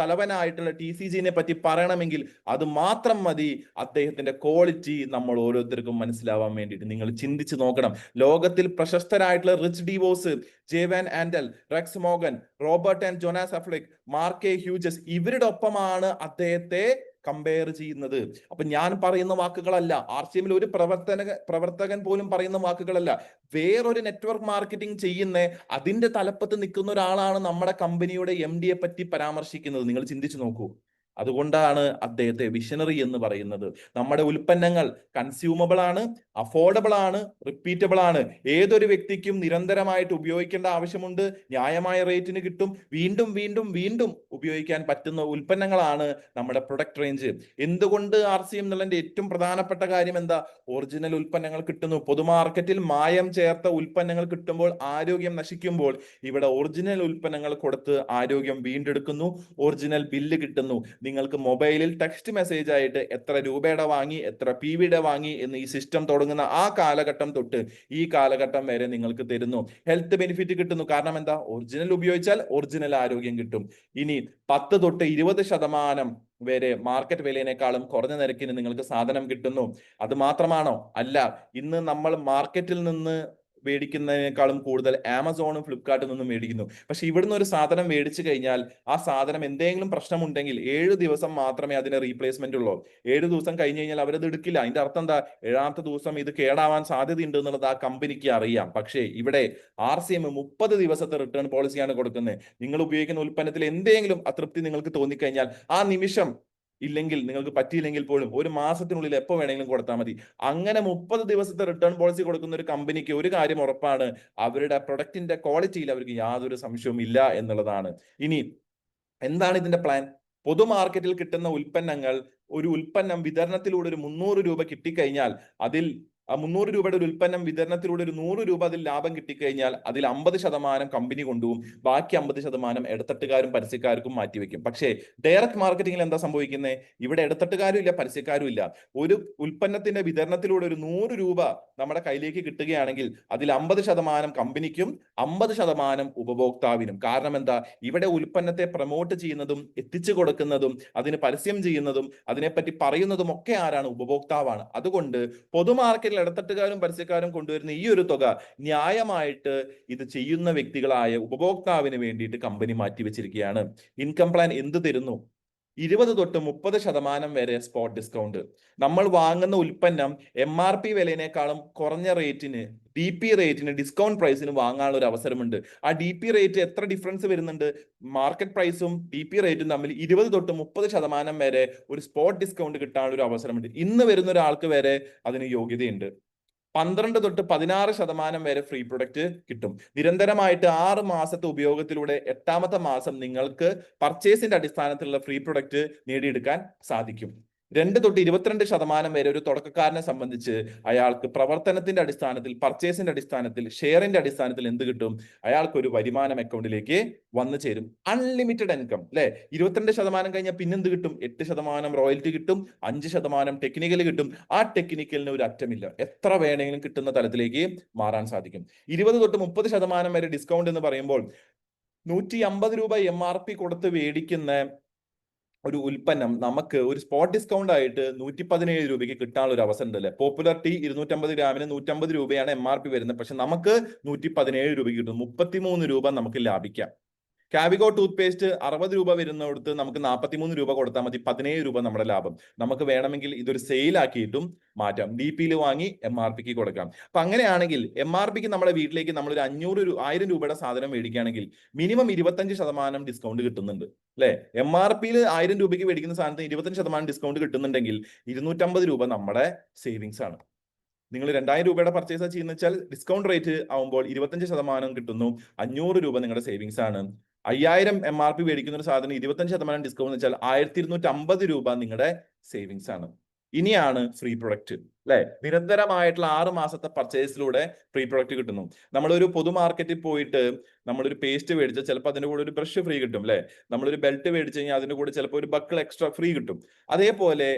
തലവനായിട്ടുള്ള TCGനെ പറ്റി പറയണമെങ്കിൽ അത് മാത്രം മതി അദ്ദേഹത്തിന്റെ ക്വാളിറ്റി നമ്മൾ ഓരോരുത്തർക്കും മനസ്സിലാവാൻ വേണ്ടിയിട്ട്. നിങ്ങൾ ചിന്തിച്ചു നോക്കണം, ലോകത്തിൽ പ്രശസ്തരായിട്ടുള്ള Rich DeVos, Jay Van Andel, Rex മോഗൻ, Robert and Jonas Afflick, Mark Hughes, ഇവരുടെ ഒപ്പമാണ് അദ്ദേഹത്തെ കമ്പയർ ചെയ്യുന്നത്. അപ്പൊ ഞാൻ പറയുന്ന വാക്കുകളല്ല, RCM ഒരു പ്രവർത്തകൻ പോലും പറയുന്ന വാക്കുകളല്ല, വേറൊരു നെറ്റ്വർക്ക് മാർക്കറ്റിംഗ് ചെയ്യുന്ന അതിന്റെ തലപ്പത്ത് നിൽക്കുന്ന ഒരാളാണ് നമ്മുടെ കമ്പനിയുടെ MD പറ്റി പരാമർശിക്കുന്നത്. നിങ്ങൾ ചിന്തിച്ചു നോക്കൂ. അതുകൊണ്ടാണ് അദ്ദേഹത്തെ വിഷണറി എന്ന് പറയുന്നത്. നമ്മുടെ ഉൽപ്പന്നങ്ങൾ കൺസ്യൂമബിൾ ആണ്, അഫോർഡബിൾ ആണ്, റിപ്പീറ്റബിൾ ആണ്. ഏതൊരു വ്യക്തിക്കും നിരന്തരമായിട്ട് ഉപയോഗിക്കേണ്ട ആവശ്യമുണ്ട്, ന്യായമായ റേറ്റിന് കിട്ടും, വീണ്ടും വീണ്ടും വീണ്ടും ഉപയോഗിക്കാൻ പറ്റുന്ന ഉൽപ്പന്നങ്ങളാണ് നമ്മുടെ പ്രൊഡക്റ്റ് റേഞ്ച്. എന്തുകൊണ്ട് RCM എന്നുള്ളതിന്റെ ഏറ്റവും പ്രധാനപ്പെട്ട കാര്യം എന്താ? ഒറിജിനൽ ഉൽപ്പന്നങ്ങൾ കിട്ടുന്നു. പൊതുമാർക്കറ്റിൽ മായം ചേർത്ത ഉൽപ്പന്നങ്ങൾ കിട്ടുമ്പോൾ ആരോഗ്യം നശിക്കുമ്പോൾ ഇവിടെ ഒറിജിനൽ ഉൽപ്പന്നങ്ങൾ കൊടുത്ത് ആരോഗ്യം വീണ്ടെടുക്കുന്നു, ഒറിജിനൽ ബില്ല് കിട്ടുന്നു. നിങ്ങൾക്ക് മൊബൈലിൽ ടെക്സ്റ്റ് മെസ്സേജ് ആയിട്ട് എത്ര രൂപയുടെ വാങ്ങി, എത്ര PVയുടെ വാങ്ങി എന്ന് ഈ സിസ്റ്റം തുടങ്ങുന്ന ആ കാലഘട്ടം തൊട്ട് ഈ കാലഘട്ടം വരെ നിങ്ങൾക്ക് തരുന്നു. ഹെൽത്ത് ബെനിഫിറ്റ് കിട്ടുന്നു. കാരണം എന്താ? ഒറിജിനൽ ഉപയോഗിച്ചാൽ ഒറിജിനൽ ആരോഗ്യം കിട്ടും. ഇനി 10 തൊട്ട് 20% വരെ മാർക്കറ്റ് വിലയേക്കാളും കുറഞ്ഞ നിരക്കിന് നിങ്ങൾക്ക് സാധനം കിട്ടുന്നു. അത് മാത്രമാണോ? അല്ല. ഇന്ന് നമ്മൾ മാർക്കറ്റിൽ നിന്ന് മേടിക്കുന്നതിനേക്കാളും കൂടുതൽ ആമസോണും ഫ്ലിപ്കാർട്ടിൽ നിന്നും മേടിക്കുന്നു. പക്ഷെ ഇവിടുന്ന് ഒരു സാധനം മേടിച്ചു കഴിഞ്ഞാൽ ആ സാധനം എന്തെങ്കിലും പ്രശ്നമുണ്ടെങ്കിൽ 7 ദിവസം മാത്രമേ അതിന് റീപ്ലേസ്മെന്റ് ഉള്ളൂ. 7 ദിവസം കഴിഞ്ഞ് കഴിഞ്ഞാൽ അവരത് എടുക്കില്ല. അതിന്റെ അർത്ഥം എന്താ? 7ാമത്തെ ദിവസം ഇത് കേടാവാൻ സാധ്യതയുണ്ട് എന്നുള്ളത് ആ കമ്പനിക്ക് അറിയാം. പക്ഷേ ഇവിടെ RCM 30 ദിവസത്തെ റിട്ടേൺ പോളിസിയാണ് കൊടുക്കുന്നത്. നിങ്ങൾ ഉപയോഗിക്കുന്ന ഉൽപ്പന്നത്തിൽ എന്തെങ്കിലും അതൃപ്തി നിങ്ങൾക്ക് തോന്നിക്കഴിഞ്ഞാൽ ആ നിമിഷം, ഇല്ലെങ്കിൽ നിങ്ങൾക്ക് പറ്റിയില്ലെങ്കിൽ പോലും 1 മാസത്തിനുള്ളിൽ എപ്പോൾ വേണമെങ്കിലും കൊടുത്താൽ മതി. അങ്ങനെ 30 ദിവസത്തെ റിട്ടേൺ പോളിസി കൊടുക്കുന്ന ഒരു കമ്പനിക്ക് ഒരു കാര്യം ഉറപ്പാണ്, അവരുടെ പ്രൊഡക്റ്റിന്റെ ക്വാളിറ്റിയിൽ അവർക്ക് യാതൊരു സംശയവും ഇല്ല എന്നുള്ളതാണ്. ഇനി എന്താണ് ഇതിന്റെ പ്ലാൻ? പൊതു മാർക്കറ്റിൽ കിട്ടുന്ന ഉൽപ്പന്നങ്ങൾ, ഒരു ഉൽപ്പന്നം വിതരണത്തിലൂടെ ഒരു 300 രൂപ കിട്ടിക്കഴിഞ്ഞാൽ അതിൽ ആ 300 രൂപയുടെ ഒരു ഉൽപ്പന്നം വിതരണത്തിലൂടെ ഒരു 100 രൂപ അതിൽ ലാഭം കിട്ടിക്കഴിഞ്ഞാൽ അതിൽ 50% കമ്പനി കൊണ്ടുപോകും, ബാക്കി 50% ഇടത്തട്ടുകാരും പരസ്യക്കാർക്കും മാറ്റിവെക്കും. പക്ഷേ ഡയറക്ട് മാർക്കറ്റിംഗിൽ എന്താ സംഭവിക്കുന്നത്? ഇവിടെ ഇടത്തട്ടുകാരും ഇല്ല, പരസ്യക്കാരും ഇല്ല. ഒരു ഉൽപ്പന്നത്തിന്റെ വിതരണത്തിലൂടെ ഒരു 100 രൂപ നമ്മുടെ കയ്യിലേക്ക് കിട്ടുകയാണെങ്കിൽ അതിൽ 50% കമ്പനിക്കും 50% ഉപഭോക്താവിനും. കാരണം എന്താ? ഇവിടെ ഉൽപ്പന്നത്തെ പ്രൊമോട്ട് ചെയ്യുന്നതും എത്തിച്ചു കൊടുക്കുന്നതും അതിന് പരസ്യം ചെയ്യുന്നതും അതിനെപ്പറ്റി പറയുന്നതും ഒക്കെ ആരാണ്? ഉപഭോക്താവാണ്. അതുകൊണ്ട് പൊതുമാർക്കറ്റിൽ ഇടത്തട്ടുകാരും പരസ്യക്കാരും കൊണ്ടുവരുന്ന ഈ ഒരു തുക ന്യായമായിട്ട് ഇത് ചെയ്യുന്ന വ്യക്തികളായ ഉപഭോക്താവിന് വേണ്ടിയിട്ട് കമ്പനി മാറ്റിവെച്ചിരിക്കുകയാണ്. ഇൻകം പ്ലാൻ എന്ത് തരുന്നു? 20 തൊട്ട് 30% വരെ സ്പോട്ട് ഡിസ്കൗണ്ട്. നമ്മൾ വാങ്ങുന്ന ഉൽപ്പന്നം MRP വിലയേക്കാളും കുറഞ്ഞ റേറ്റിന്, DP റേറ്റിന്, ഡിസ്കൗണ്ട് പ്രൈസിന് വാങ്ങാനുള്ള ഒരു അവസരമുണ്ട്. ആ DP റേറ്റ് എത്ര ഡിഫറൻസ് വരുന്നുണ്ട്? മാർക്കറ്റ് പ്രൈസും DP റേറ്റും തമ്മിൽ 20 തൊട്ട് 30% വരെ ഒരു സ്പോട്ട് ഡിസ്കൗണ്ട് കിട്ടാനുള്ള ഒരു അവസരമുണ്ട്. ഇന്ന് വരുന്ന ഒരാൾക്ക് വരെ അതിന് യോഗ്യതയുണ്ട്. 12 തൊട്ട് 16% വരെ ഫ്രീ പ്രൊഡക്റ്റ് കിട്ടും. നിരന്തരമായിട്ട് 6 മാസത്തെ ഉപയോഗത്തിലൂടെ 8ാമത്തെ മാസം നിങ്ങൾക്ക് പർച്ചേസിന്റെ അടിസ്ഥാനത്തിലുള്ള ഫ്രീ പ്രൊഡക്റ്റ് നേടിയെടുക്കാൻ സാധിക്കും. 2 തൊട്ട് 22% വരെ ഒരു തുടക്കക്കാരനെ സംബന്ധിച്ച് അയാൾക്ക് പ്രവർത്തനത്തിന്റെ അടിസ്ഥാനത്തിൽ, പർച്ചേസിന്റെ അടിസ്ഥാനത്തിൽ, ഷെയറിന്റെ അടിസ്ഥാനത്തിൽ എന്ത് കിട്ടും? അയാൾക്ക് ഒരു വരുമാനം അക്കൗണ്ടിലേക്ക് വന്നു ചേരും. അൺലിമിറ്റഡ് ഇൻകം അല്ലെ? 22% കഴിഞ്ഞാൽ പിന്നെന്ത് കിട്ടും? 8% റോയൽറ്റി കിട്ടും, 5% ടെക്നിക്കൽ കിട്ടും. ആ ടെക്നിക്കലിന് ഒരു അറ്റമില്ല, എത്ര വേണമെങ്കിലും കിട്ടുന്ന തലത്തിലേക്ക് മാറാൻ സാധിക്കും. 20 തൊട്ട് 30% വരെ ഡിസ്കൗണ്ട് എന്ന് പറയുമ്പോൾ 150 രൂപ MRP കൊടുത്ത് മേടിക്കുന്ന ഒരു ഉൽപ്പന്നം നമുക്ക് ഒരു സ്പോട്ട് ഡിസ്കൗണ്ട് ആയിട്ട് 117 രൂപയ്ക്ക് കിട്ടാനുള്ള ഒരു അവസരം ഉണ്ട് അല്ലെ? പോപ്പുലർ ടീ 250 ഗ്രാമിന് 150 രൂപയാണ് MRP വരുന്നത്. പക്ഷെ നമുക്ക് 117 രൂപയ്ക്ക് കിട്ടും. 33 രൂപ നമുക്ക് ലാഭിക്കാം. കാവിഗോ ടൂത്ത് പേസ്റ്റ് 60 രൂപ വരുന്നിടത്ത് നമുക്ക് 43 രൂപ കൊടുത്താൽ മതി, 17 രൂപ നമ്മുടെ ലാഭം. നമുക്ക് വേണമെങ്കിൽ ഇതൊരു സെയിൽ ആക്കിയിട്ടും മാറ്റാം. DP-യിൽ വാങ്ങി MRPക്ക് കൊടുക്കാം. അപ്പൊ അങ്ങനെയാണെങ്കിൽ MRPക്ക് നമ്മുടെ വീട്ടിലേക്ക് നമ്മളൊരു 1000 രൂപയുടെ സാധനം മേടിക്കുകയാണെങ്കിൽ മിനിമം 25% ഡിസ്കൗണ്ട് കിട്ടുന്നുണ്ട് അല്ലെ? MRPയിൽ 1000 രൂപയ്ക്ക് മേടിക്കുന്ന സാധനത്തിന് 25% ഡിസ്കൗണ്ട് കിട്ടുന്നുണ്ടെങ്കിൽ 250 രൂപ നമ്മുടെ സേവിങ്സ് ആണ്. നിങ്ങൾ 2000 രൂപയുടെ പർച്ചേസ് ചെയ്യുന്ന വെച്ചാൽ ഡിസ്കൗണ്ട് റേറ്റ് ആവുമ്പോൾ 25% കിട്ടുന്നു, 500 രൂപ നിങ്ങളുടെ സേവിങ്സ് ആണ്. 5000 MRP മേടിക്കുന്ന ഒരു സാധനം 25% ഡിസ്കൗണ്ട് വെച്ചാൽ 1250 രൂപ നിങ്ങളുടെ സേവിങ്സ് ആണ്. ഇനിയാണ് ഫ്രീ പ്രൊഡക്റ്റ് അല്ലെ? നിരന്തരമായിട്ടുള്ള 6 മാസത്തെ പർച്ചേസിലൂടെ ഫ്രീ പ്രൊഡക്റ്റ് കിട്ടുന്നു. നമ്മളൊരു പൊതു മാർക്കറ്റിൽ പോയിട്ട് നമ്മളൊരു പേസ്റ്റ് മേടിച്ചാൽ ചിലപ്പോൾ അതിന്റെ കൂടെ ഒരു ബ്രഷ് ഫ്രീ കിട്ടും അല്ലെ? നമ്മളൊരു ബെൽറ്റ് മേടിച്ചു കഴിഞ്ഞാൽ അതിന്റെ കൂടെ ചിലപ്പോൾ ഒരു ബക്കിൾ എക്സ്ട്രാ ഫ്രീ കിട്ടും. അതേപോലെ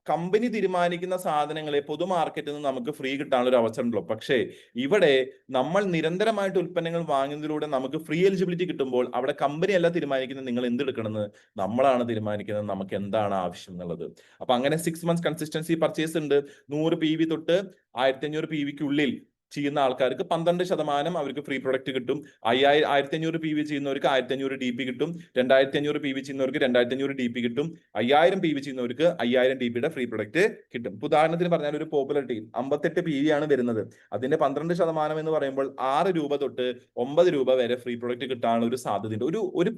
കമ്പനി തീരുമാനിക്കുന്ന സാധനങ്ങളെ പൊതു മാർക്കറ്റിൽ നിന്ന് നമുക്ക് ഫ്രീ കിട്ടാനുള്ള ഒരു അവസരം ഉള്ളൂ. പക്ഷേ ഇവിടെ നമ്മൾ നിരന്തരമായിട്ട് ഉൽപ്പന്നങ്ങൾ വാങ്ങുന്നതിലൂടെ നമുക്ക് ഫ്രീ എലിജിബിലിറ്റി കിട്ടുമ്പോൾ അവിടെ കമ്പനി അല്ല തീരുമാനിക്കുന്നത് നിങ്ങൾ എന്തെടുക്കണമെന്ന്, നമ്മളാണ് തീരുമാനിക്കുന്നത് നമുക്ക് എന്താണ് ആവശ്യം എന്നുള്ളത്. അപ്പൊ അങ്ങനെ 6 months കൺസിസ്റ്റൻസി പർച്ചേസ് ഉണ്ട്. 100 PV തൊട്ട് 1500 PVക്കുള്ളിൽ ചെയ്യുന്ന ആൾക്കാർക്ക് 12% അവർക്ക് ഫ്രീ പ്രൊഡക്റ്റ് കിട്ടും. 1500 PV ചെയ്യുന്നവർക്ക് 1500 DP കിട്ടും. 2500 PV ചെയ്യുന്നവർക്ക് 2500 DP കിട്ടും. 5000 PV ചെയ്യുന്നവർക്ക് 5000 DPയുടെ ഫ്രീ പ്രൊഡക്റ്റ് കിട്ടും. ഉദാഹരണത്തിന് പറഞ്ഞാൽ ഒരു പോപ്പുലർ ടീ 58 PV ആണ് വരുന്നത്. അതിന്റെ 12% എന്ന് പറയുമ്പോൾ 6 രൂപ തൊട്ട് 9 രൂപ വരെ ഫ്രീ പ്രൊഡക്റ്റ് കിട്ടാനുള്ള ഒരു സാധ്യതയുണ്ട്. ഒരു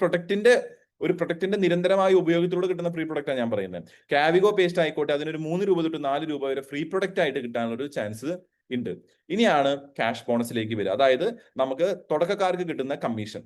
പ്രൊഡക്റ്റിന്റെ നിരന്തരമായ ഉപയോഗത്തിലൂടെ കിട്ടുന്ന ഫ്രീ പ്രൊഡക്റ്റാണ് ഞാൻ പറയുന്നത്. കാവിഗോ പേസ്റ്റ് ആയിക്കോട്ടെ, അതിനൊരു 3 രൂപ തൊട്ട് 4 രൂപ വരെ ഫ്രീ പ്രൊഡക്റ്റ് ആയിട്ട് കിട്ടാനുള്ള ഒരു ചാൻസ് ഉണ്ട്. ഇനിയാണ് ക്യാഷ് ബോണസിലേക്ക് വരിക. അതായത് നമുക്ക് തുടക്കക്കാർക്ക് കിട്ടുന്ന കമ്മീഷൻ.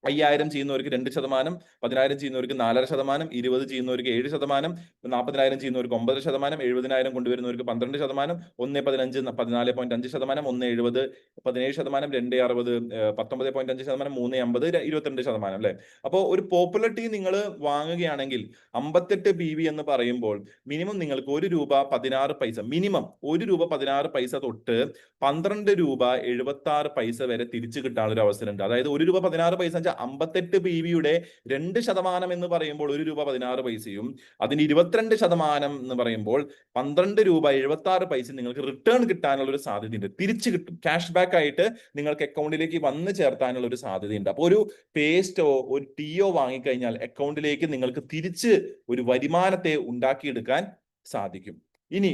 5000 ചെയ്യുന്നവർക്ക് 2%, 10000 ചെയ്യുന്നവർക്ക് 4.5%, 20 ചെയ്യുന്നവർക്ക് 7%, 40000 ചെയ്യുന്നവർക്ക് 9%, 70000 കൊണ്ടുവരുന്നവർക്ക് 12%, 1.15 14.5%, 1.70 17%, 2.60 19.5%, 3.50 22% അല്ലെ? അപ്പോൾ ഒരു പോപ്പുലർ ടീ നിങ്ങൾ വാങ്ങുകയാണെങ്കിൽ 58 PV എന്ന് പറയുമ്പോൾ മിനിമം നിങ്ങൾക്ക് 1 രൂപ 16 പൈസ, മിനിമം 1 രൂപ 16 പൈസ തൊട്ട് 12 രൂപ 76 പൈസ വരെ തിരിച്ചു കിട്ടാനുള്ള ഒരു അവസരമുണ്ട്. അതായത് 1 രൂപ 16 പൈസ 58 PVയുടെ 2% എന്ന് പറയുമ്പോൾ 1 രൂപ 16 പൈസയും അതിന് 22% എന്ന് പറയുമ്പോൾ 12 രൂപ 76 പൈസ നിങ്ങൾക്ക് റിട്ടേൺ കിട്ടാനുള്ള ഒരു സാധ്യതയുണ്ട്. തിരിച്ചു കിട്ടും, ക്യാഷ് ബാക്ക് ആയിട്ട് നിങ്ങൾക്ക് അക്കൗണ്ടിലേക്ക് വന്ന് ചേർത്താനുള്ള ഒരു സാധ്യതയുണ്ട്. അപ്പോൾ ഒരു പേസ്റ്റോ ഒരു ടീയോ വാങ്ങിക്കഴിഞ്ഞാൽ അക്കൗണ്ടിലേക്ക് നിങ്ങൾക്ക് തിരിച്ച് ഒരു വരുമാനത്തെ ഉണ്ടാക്കിയെടുക്കാൻ സാധിക്കും. ഇനി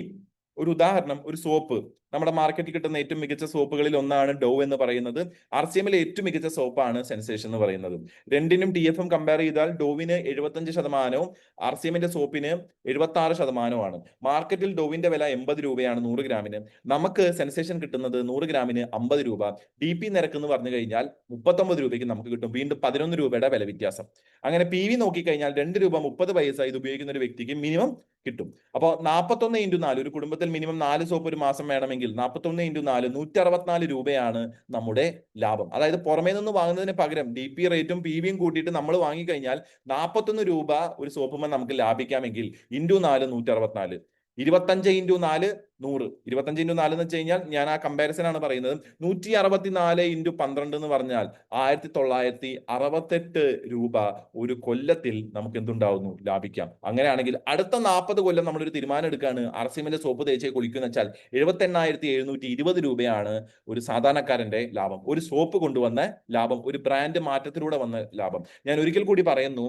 ഒരു ഉദാഹരണം, ഒരു സോപ്പ്, നമ്മുടെ മാർക്കറ്റിൽ കിട്ടുന്ന ഏറ്റവും മികച്ച സോപ്പുകളിൽ ഒന്നാണ് ഡോവ് എന്ന് പറയുന്നത്. RCMലെ ഏറ്റവും മികച്ച സോപ്പാണ് സെൻസേഷൻ എന്ന് പറയുന്നത്. രണ്ടിനും TFM കമ്പയർ ചെയ്താൽ ഡോവിന് 75%, RCMന്റെ സോപ്പിന് 76%. മാർക്കറ്റിൽ ഡോവിന്റെ വില 80 രൂപയാണ് 100 ഗ്രാമിന്. നമുക്ക് സെൻസേഷൻ കിട്ടുന്നത് 100 ഗ്രാമിന് 50 രൂപ. DP നിരക്ക് എന്ന് പറഞ്ഞു കഴിഞ്ഞാൽ 39 രൂപയ്ക്ക് നമുക്ക് കിട്ടും. വീണ്ടും 11 രൂപയുടെ വില വ്യത്യാസം. അങ്ങനെ PV നോക്കിക്കഴിഞ്ഞാൽ 2 രൂപ 30 പൈസ ഇത് ഉപയോഗിക്കുന്ന ഒരു വ്യക്തിക്ക് മിനിമം കിട്ടും. അപ്പോൾ 41x4, ഒരു കുടുംബത്തിൽ മിനിമം 4 സോപ്പ് ഒരു മാസം വേണമെങ്കിൽ 41x4 164 രൂപയാണ് നമ്മുടെ ലാഭം. അതായത് പുറമേ നിന്ന് വാങ്ങുന്നതിന് പകരം DP റേറ്റും PVയും കൂട്ടിയിട്ട് നമ്മൾ വാങ്ങിക്കഴിഞ്ഞാൽ 41 രൂപ ഒരു സോപ്പുമ്പോൾ നമുക്ക് ലാഭിക്കാമെങ്കിൽ × 4 164, 25x4 100, 25x4 എന്ന് വെച്ച് കഴിഞ്ഞാൽ ഞാൻ ആ കമ്പാരിസൺ ആണ് പറയുന്നത്. 164x12 എന്ന് പറഞ്ഞാൽ 1968 രൂപ ഒരു കൊല്ലത്തിൽ നമുക്ക് എന്തുണ്ടാവുന്നു? ലാഭിക്കാം. അങ്ങനെയാണെങ്കിൽ അടുത്ത 40 കൊല്ലം നമ്മളൊരു തീരുമാനം എടുക്കുകയാണ് RCMന്റെ സോപ്പ് തേച്ച് കുളിക്കുന്ന വെച്ചാൽ 78,720 രൂപയാണ് ഒരു സാധാരണക്കാരന്റെ ലാഭം. ഒരു സോപ്പ് കൊണ്ടുവന്ന ലാഭം, ഒരു ബ്രാൻഡ് മാറ്റത്തിലൂടെ വന്ന ലാഭം. ഞാൻ ഒരിക്കൽ കൂടി പറയുന്നു,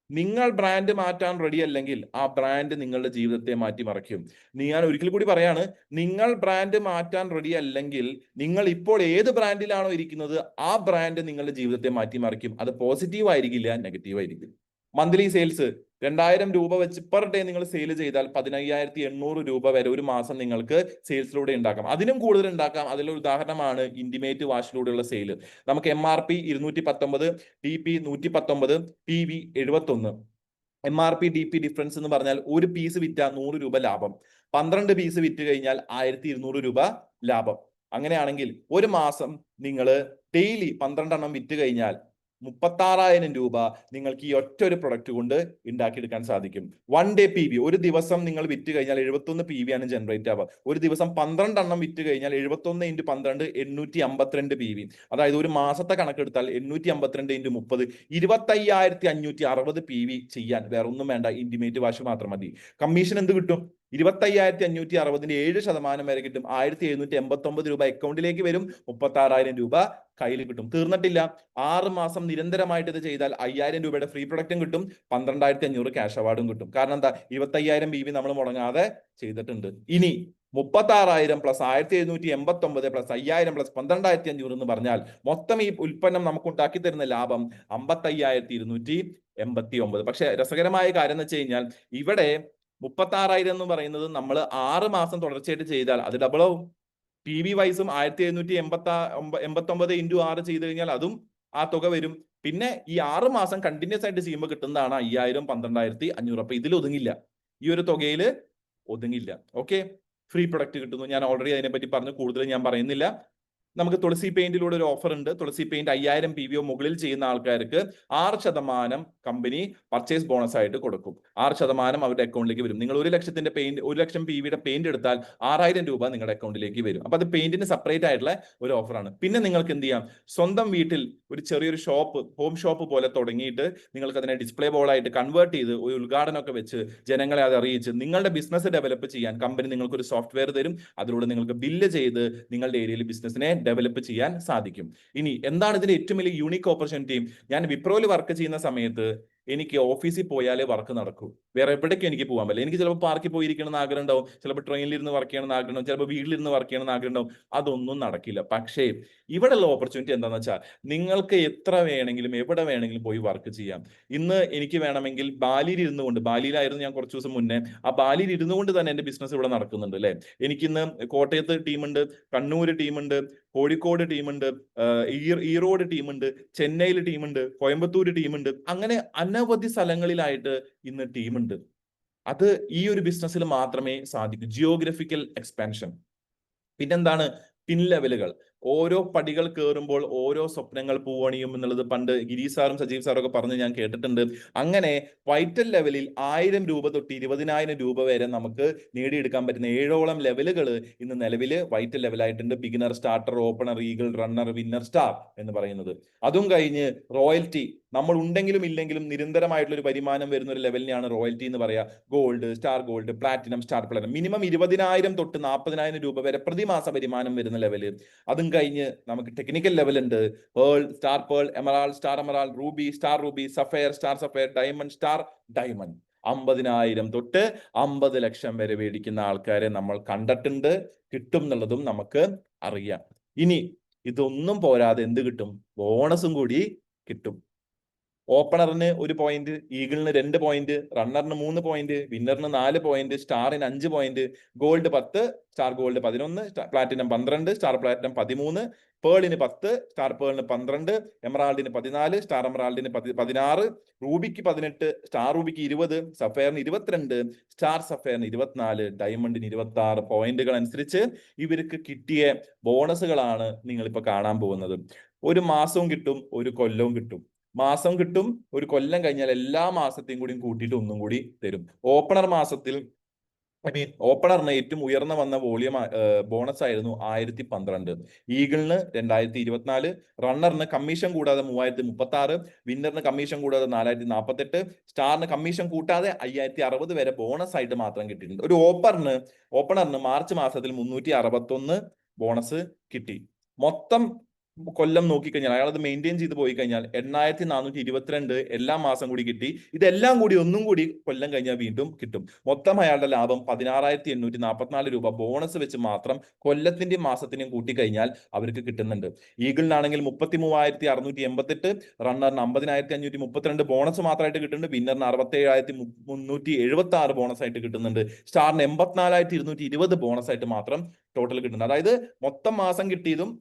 നിങ്ങൾ ബ്രാൻഡ് മാറ്റാൻ റെഡി അല്ലെങ്കിൽ ആ ബ്രാൻഡ് നിങ്ങളുടെ ജീവിതത്തെ മാറ്റിമറിക്കും. ഞാൻ ഒരിക്കൽ കൂടി പറയാണ്, നിങ്ങൾ ബ്രാൻഡ് മാറ്റാൻ റെഡി അല്ലെങ്കിൽ നിങ്ങൾ ഇപ്പോൾ ഏത് ബ്രാൻഡിലാണോ ഇരിക്കുന്നത് ആ ബ്രാൻഡ് നിങ്ങളുടെ ജീവിതത്തെ മാറ്റിമറിക്കും. അത് പോസിറ്റീവ് ആയിരിക്കില്ല, നെഗറ്റീവ് ആയിരിക്കും. മന്ത്ലി സെയിൽസ് 2000 രൂപ വെച്ച് പെർ ഡേ നിങ്ങൾ സെയിൽ ചെയ്താൽ 15,800 രൂപ വരെ ഒരു മാസം നിങ്ങൾക്ക് സെയിൽസിലൂടെ ഉണ്ടാക്കാം. അതിനും കൂടുതൽ ഉണ്ടാക്കാം. അതിലൊരു ഉദാഹരണമാണ് ഇന്റിമേറ്റ് വാഷിലൂടെയുള്ള സെയിൽ. നമുക്ക് MRP 219, DP 119, PV 71. MRP DP difference എന്ന് പറഞ്ഞാൽ ഒരു പീസ് വിറ്റ 100 രൂപ ലാഭം, 12 പീസ് വിറ്റ് കഴിഞ്ഞാൽ 1200 രൂപ ലാഭം. അങ്ങനെയാണെങ്കിൽ ഒരു മാസം നിങ്ങൾ ഡെയിലി 12 എണ്ണം വിറ്റ് കഴിഞ്ഞാൽ 36,000 രൂപ നിങ്ങൾക്ക് ഈ ഒറ്റ ഒരു പ്രൊഡക്റ്റ് കൊണ്ട് ഉണ്ടാക്കിയെടുക്കാൻ സാധിക്കും. 1 ഡേ PV, ഒരു ദിവസം നിങ്ങൾ വിറ്റ് കഴിഞ്ഞാൽ 71 PV ആണ് ജനറേറ്റ് ആവുക. ഒരു ദിവസം 12 എണ്ണം വിറ്റ് കഴിഞ്ഞാൽ 71 × 12 852 PV. അതായത് ഒരു മാസത്തെ കണക്കെടുത്താൽ 852 × 30 25,560 PV ചെയ്യാൻ വേറെ ഒന്നും വേണ്ട, ഇന്റിമേറ്റ് വാഷ് മാത്രം മതി. കമ്മീഷൻ എന്ത് കിട്ടും? 25,560 7% വരെ കിട്ടും. 1,789 രൂപ അക്കൗണ്ടിലേക്ക് വരും, 36,000 രൂപ കയ്യിൽ കിട്ടും. തീർന്നിട്ടില്ല. 6 മാസം നിരന്തരമായിട്ട് ഇത് ചെയ്താൽ 5,000 രൂപയുടെ ഫ്രീ പ്രൊഡക്റ്റും കിട്ടും, 12,500 ക്യാഷ് അവാർഡും കിട്ടും. കാരണം എന്താ? 25,000 PV നമ്മൾ മുടങ്ങാതെ ചെയ്തിട്ടുണ്ട്. ഇനി 36,000 പ്ലസ് 1,789 പ്ലസ് 5,000 പ്ലസ് 12,500 എന്ന് പറഞ്ഞാൽ മൊത്തം ഈ ഉൽപ്പന്നം നമുക്ക് ഉണ്ടാക്കി തരുന്ന ലാഭം 55,289. പക്ഷെ രസകരമായ കാര്യം എന്ന് വെച്ച് കഴിഞ്ഞാൽ ഇവിടെ 36,000 എന്ന് പറയുന്നത് നമ്മൾ 6 മാസം തുടർച്ചയായിട്ട് ചെയ്താൽ അത് ഡബിൾ ആവും. PV വൈസും 1,789 × 6 ചെയ്ത് കഴിഞ്ഞാൽ അതും ആ തുക വരും. പിന്നെ ഈ 6 മാസം കണ്ടിന്യൂസ് ആയിട്ട് ചെയ്യുമ്പോൾ കിട്ടുന്നതാണ് 5,000 12,500. അപ്പൊ ഇതിൽ ഒതുങ്ങില്ല, ഈ ഒരു തുകയിൽ ഒതുങ്ങില്ല. ഓക്കെ, ഫ്രീ പ്രൊഡക്റ്റ് കിട്ടുന്നു. ഞാൻ ഓൾറെഡി അതിനെപ്പറ്റി പറഞ്ഞു, കൂടുതൽ ഞാൻ പറയുന്നില്ല. നമുക്ക് തുളസി പെയിന്റിലൂടെ ഒരു ഓഫർ ഉണ്ട്. തുളസി പെയിന്റ് 5,000 PV മുകളിൽ ചെയ്യുന്ന ആൾക്കാർക്ക് 6% കമ്പനി പർച്ചേസ് ബോണസ് ആയിട്ട് കൊടുക്കും. 6% അവരുടെ അക്കൗണ്ടിലേക്ക് വരും. നിങ്ങൾ 1,00,000 പെയിന്റ്, 1,00,000 PVയുടെ പെയിന്റ് എടുത്താൽ 6,000 രൂപ നിങ്ങളുടെ അക്കൗണ്ടിലേക്ക് വരും. അപ്പൊ അത് പെയിന്റിന് സെപ്പറേറ്റ് ആയിട്ടുള്ള ഒരു ഓഫറാണ്. പിന്നെ നിങ്ങൾക്ക് എന്ത് ചെയ്യാം? സ്വന്തം വീട്ടിൽ ഒരു ചെറിയൊരു ഷോപ്പ്, ഹോം ഷോപ്പ് പോലെ തുടങ്ങിയിട്ട് നിങ്ങൾക്ക് അതിനെ ഡിസ്പ്ലേ ബോളായിട്ട് കൺവേർട്ട് ചെയ്ത് ഒരു ഉദ്ഘാടനമൊക്കെ വെച്ച് ജനങ്ങളെ അത് അറിയിച്ച് നിങ്ങളുടെ ബിസിനസ് ഡെവലപ്പ് ചെയ്യാൻ കമ്പനി നിങ്ങൾക്ക് ഒരു സോഫ്റ്റ്വെയർ തരും. അതിലൂടെ നിങ്ങൾക്ക് ബില്ല് ചെയ്ത് നിങ്ങളുടെ ഏരിയയിൽ ബിസിനസിനെ ഡെവലപ്പ് ചെയ്യാൻ സാധിക്കും. ഇനി എന്താണ് ഇതിന്റെ ഏറ്റവും വലിയ യൂണിക് ഓപ്പർച്യൂണിറ്റി? ഞാൻ വിപ്രോയിൽ വർക്ക് ചെയ്യുന്ന സമയത്ത് എനിക്ക് ഓഫീസിൽ പോയാലേ വർക്ക് നടക്കൂ, വേറെ എവിടേക്കും എനിക്ക് പോകാൻ പറ്റില്ല. എനിക്ക് ചിലപ്പോൾ പാർക്കിൽ പോയിരിക്കണം എന്ന് ആഗ്രഹം ഉണ്ടാവും, ചിലപ്പോൾ ട്രെയിനിലിരുന്ന് വർക്ക് ചെയ്യണമെന്ന് ആഗ്രഹം ഉണ്ടാവും, ചിലപ്പോൾ വീട്ടിലിരുന്ന് വർക്ക് ചെയ്യണമെന്ന് ആഗ്രഹം ഉണ്ടാവും. അതൊന്നും നടക്കില്ല. പക്ഷേ ഇവിടെയുള്ള ഓപ്പർച്യൂണിറ്റി എന്താണെന്ന് വെച്ചാൽ നിങ്ങൾക്ക് എത്ര വേണമെങ്കിലും എവിടെ വേണമെങ്കിലും പോയി വർക്ക് ചെയ്യാം. ഇന്ന് എനിക്ക് വേണമെങ്കിൽ ബാലിയിൽ ഇരുന്നു കൊണ്ട്, ബാലിയിലായിരുന്നു ഞാൻ കുറച്ച് ദിവസം മുന്നേ, ആ ബാലിയിൽ ഇരുന്നു കൊണ്ട് തന്നെ എന്റെ ബിസിനസ് ഇവിടെ നടക്കുന്നുണ്ട് അല്ലെ. എനിക്കിന്ന് കോട്ടയത്ത് ടീമുണ്ട്, കണ്ണൂർ ടീമുണ്ട്, കോഴിക്കോട് ടീമുണ്ട്, ഈറോഡ് ടീമുണ്ട്, ചെന്നൈയിൽ ടീമുണ്ട്, കോയമ്പത്തൂർ ടീമുണ്ട്. അങ്ങനെ അനവധി സ്ഥലങ്ങളിലായിട്ട് ഇന്ന് ടീമുണ്ട്. അത് ഈ ഒരു ബിസിനസ്സിൽ മാത്രമേ സാധിക്കൂ. Geographical expansion. പിന്നെന്താണ്? പിൻ ലെവലുകൾ. ഓരോ പടികൾ കയറുമ്പോൾ ഓരോ സ്വപ്നങ്ങൾ പൂവണിയും എന്നുള്ളത് പണ്ട് ഗിരീഷ് സാറും സജീവ് സാറും ഒക്കെ പറഞ്ഞ് ഞാൻ കേട്ടിട്ടുണ്ട്. അങ്ങനെ വൈറ്റൽ ലെവലിൽ 1,000 രൂപ തൊട്ട് 20,000 രൂപ വരെ നമുക്ക് നേടിയെടുക്കാൻ പറ്റുന്ന 7ഓളം ലെവലുകൾ ഇന്ന് നിലവിൽ വൈറ്റൽ ലെവലായിട്ടുണ്ട്. Beginner, starter, opener, eagle, runner, winner, star എന്ന് പറയുന്നത്. അതും കഴിഞ്ഞ് റോയൽറ്റി. നമ്മൾ ഉണ്ടെങ്കിലും ഇല്ലെങ്കിലും നിരന്തരമായിട്ടുള്ള ഒരു വരുമാനം വരുന്ന ഒരു ലെവലിനെയാണ് റോയൽറ്റി എന്ന് പറയാ. Gold, star gold, platinum, star platinum. Minimum 20,000 തൊട്ട് 40,000 രൂപ വരെ പ്രതിമാസ വരുമാനം വരുന്ന ലെവല്. അതും കഴിഞ്ഞ് നമുക്ക് ടെക്നിക്കൽ ലെവൽ ഉണ്ട്. Pearl, star pearl, emerald, star emerald, Ruby, star Ruby, sapphire, star sapphire, diamond, star diamond. 50,000 തൊട്ട് 50 ലക്ഷം വരെ മേടിക്കുന്ന ആൾക്കാരെ നമ്മൾ കണ്ടിട്ടുണ്ട്. കിട്ടും എന്നുള്ളതും നമുക്ക് അറിയാം. ഇനി ഇതൊന്നും പോരാതെ എന്ത് കിട്ടും? ബോണസും കൂടി കിട്ടും. ഓപ്പണറിന് 1 പോയിന്റ്, ഈഗിളിന് 2 പോയിന്റ്, റണ്ണറിന് 3 പോയിന്റ്, വിന്നറിന് 4 പോയിന്റ്, സ്റ്റാറിന് 5 point, gold 10, star gold 11, platinum 12, star platinum 13, പേളിന് 10, സ്റ്റാർ പേളിന് 12, എമറാൾഡിന് 14, സ്റ്റാർ എമറാൾഡിന് 16, റൂബിക്ക് 18, സ്റ്റാർ റൂബിക്ക് 20, സഫയറിന് 22, സ്റ്റാർ സഫയറിന് 24, ഡയമണ്ടിന് 26 പോയിന്റുകൾ അനുസരിച്ച് ഇവർക്ക് കിട്ടിയ ബോണസുകളാണ് നിങ്ങളിപ്പോ കാണാൻ പോകുന്നത്. ഒരു മാസവും കിട്ടും, ഒരു കൊല്ലവും കിട്ടും. മാസം കിട്ടും, ഒരു കൊല്ലം കഴിഞ്ഞാൽ എല്ലാ മാസത്തെയും കൂടി കൂട്ടിയിട്ട് ഒന്നും കൂടി തരും. ഓപ്പണർ മാസത്തിൽ ഓപ്പണറിന് ഏറ്റവും ഉയർന്ന വന്ന വോളിയം ബോണസ് ആയിരുന്നു 1,012, ഈഗിളിന് 2,024, റണ്ണറിന് കമ്മീഷൻ കൂടാതെ 3,036, വിന്നറിന് കമ്മീഷൻ കൂടാതെ 4,048, സ്റ്റാറിന് കമ്മീഷൻ കൂട്ടാതെ 5,060 വരെ ബോണസ് ആയിട്ട് മാത്രം കിട്ടിയിട്ടുണ്ട്. ഒരു ഓപ്പണറിന് മാർച്ച് മാസത്തിൽ 361 ബോണസ് കിട്ടി. മൊത്തം കൊല്ലം നോക്കിക്കഴിഞ്ഞാൽ അയാൾ അത് മെയിൻറ്റെയിൻ ചെയ്ത് പോയി കഴിഞ്ഞാൽ 8,422 എല്ലാ മാസം കൂടി കിട്ടി. ഇതെല്ലാം കൂടി ഒന്നും കൂടി കൊല്ലം കഴിഞ്ഞാൽ വീണ്ടും കിട്ടും. മൊത്തം അയാളുടെ ലാഭം 16,844 രൂപ ബോണസ് വെച്ച് മാത്രം കൊല്ലത്തിന്റെയും മാസത്തിന്റെയും കൂട്ടിക്കഴിഞ്ഞാൽ അവർക്ക് കിട്ടുന്നുണ്ട്. ഈഗിളിനാണെങ്കിൽ 33,688, റണ്ണറിന് 50,532 ബോണസ് മാത്രമായിട്ട് കിട്ടുന്നുണ്ട്. വിന്നറിന് 67,376 ബോണസ് ആയിട്ട് കിട്ടുന്നുണ്ട്. സ്റ്റാറിന് 84,220 ബോണസ് ആയിട്ട് മാത്രം ടോട്ടൽ കിട്ടുന്നുണ്ട്. അതായത് മൊത്തം മാസം കിട്ടിയതും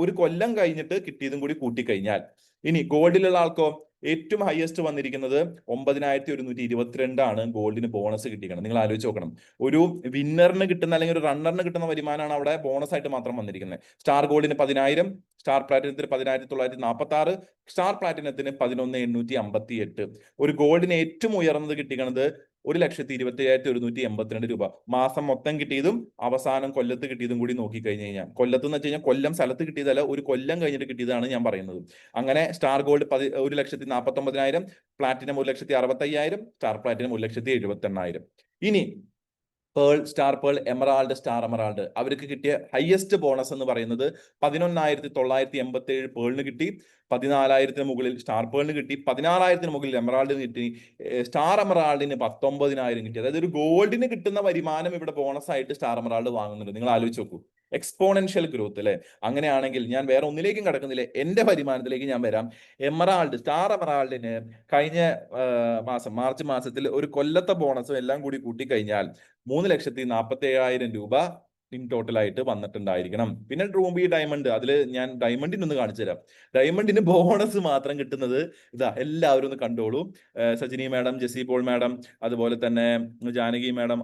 ഒരു കൊല്ലം കഴിഞ്ഞിട്ട് കിട്ടിയതും കൂടി കൂട്ടിക്കഴിഞ്ഞാൽ. ഇനി ഗോൾഡിലുള്ള ആൾക്കോ ഏറ്റവും ഹയസ്റ്റ് വന്നിരിക്കുന്നത് 9122 ഗോൾഡിന് ബോണസ് കിട്ടിയിരിക്കണം. നിങ്ങൾ ആലോചിച്ച് നോക്കണം, ഒരു വിന്നറിന് കിട്ടുന്ന അല്ലെങ്കിൽ ഒരു റണ്ണറിന് കിട്ടുന്ന വരുമാനമാണ് അവിടെ ബോണസ് ആയിട്ട് മാത്രം വന്നിരിക്കുന്നത്. സ്റ്റാർ ഗോൾഡിന് 10,000, സ്റ്റാർ പ്ലാറ്റിനത്തിന് 10,946, സ്റ്റാർ പ്ലാറ്റിനത്തിന് 11,858. ഒരു ഗോൾഡിന് ഏറ്റവും ഉയർന്നത് കിട്ടിയിരിക്കുന്നത് 1,27,182 രൂപ. മാസം മൊത്തം കിട്ടിയതും അവസാനം കൊല്ലത്ത് കിട്ടിയതും കൂടി നോക്കിക്കഴിഞ്ഞ് കഴിഞ്ഞാൽ, കൊല്ലത്ത് എന്ന് വെച്ച് കഴിഞ്ഞാൽ കൊല്ലം സ്ഥലത്ത് കിട്ടിയതല്ല, ഒരു കൊല്ലം കഴിഞ്ഞിട്ട് കിട്ടിയതാണ് ഞാൻ പറയുന്നത്. അങ്ങനെ star gold 1,49,000, platinum 1,65,000, star platinum 1,78,000. ഇനി pearl, star pearl, emerald, star emerald അവർക്ക് കിട്ടിയ ഹയസ്റ്റ് ബോണസ് എന്ന് പറയുന്നത് 11,987 പേളിന് കിട്ടി, 14,000 മുകളിൽ സ്റ്റാർ പേളിന് കിട്ടി, 16,000 മുകളിൽ എമറാൾഡിന് കിട്ടി, സ്റ്റാർ എമറാൾഡിന് 19,000 കിട്ടി. അതായത് ഒരു ഗോൾഡിന് കിട്ടുന്ന വരുമാനം ഇവിടെ ബോണസ് ആയിട്ട് സ്റ്റാർ എമറാൾഡ് വാങ്ങുന്നുണ്ട്. നിങ്ങൾ ആലോചിച്ച് നോക്കൂ, എക്സ്പോണൻഷ്യൽ ഗ്രോത്ത് അല്ലെ. അങ്ങനെയാണെങ്കിൽ ഞാൻ വേറെ ഒന്നിലേക്കും കിടക്കുന്നില്ല, എന്റെ വരുമാനത്തിലേക്ക് ഞാൻ വരാം. എമറാൾഡ്, സ്റ്റാർ എമറാൾഡിന് കഴിഞ്ഞ മാസം മാർച്ച് മാസത്തിൽ ഒരു കൊല്ലത്തെ ബോണസും എല്ലാം കൂടി കൂട്ടിക്കഴിഞ്ഞാൽ 3,47,000 രൂപ ഇൻ ടോട്ടൽ ആയിട്ട് വന്നിട്ടുണ്ടായിരിക്കണം. പിന്നെ റൂബി ഡയമണ്ട്, അതിൽ ഞാൻ ഡയമണ്ടിന് ഒന്ന് കാണിച്ചു തരാം. ഡയമണ്ടിന് ബോണസ് മാത്രം കിട്ടുന്നത് ഇതാ, എല്ലാവരും ഒന്ന് കണ്ടോളൂ. സജിനി മാഡം, ജെസി പോൾ മാഡം, അതുപോലെ തന്നെ Janaki madam,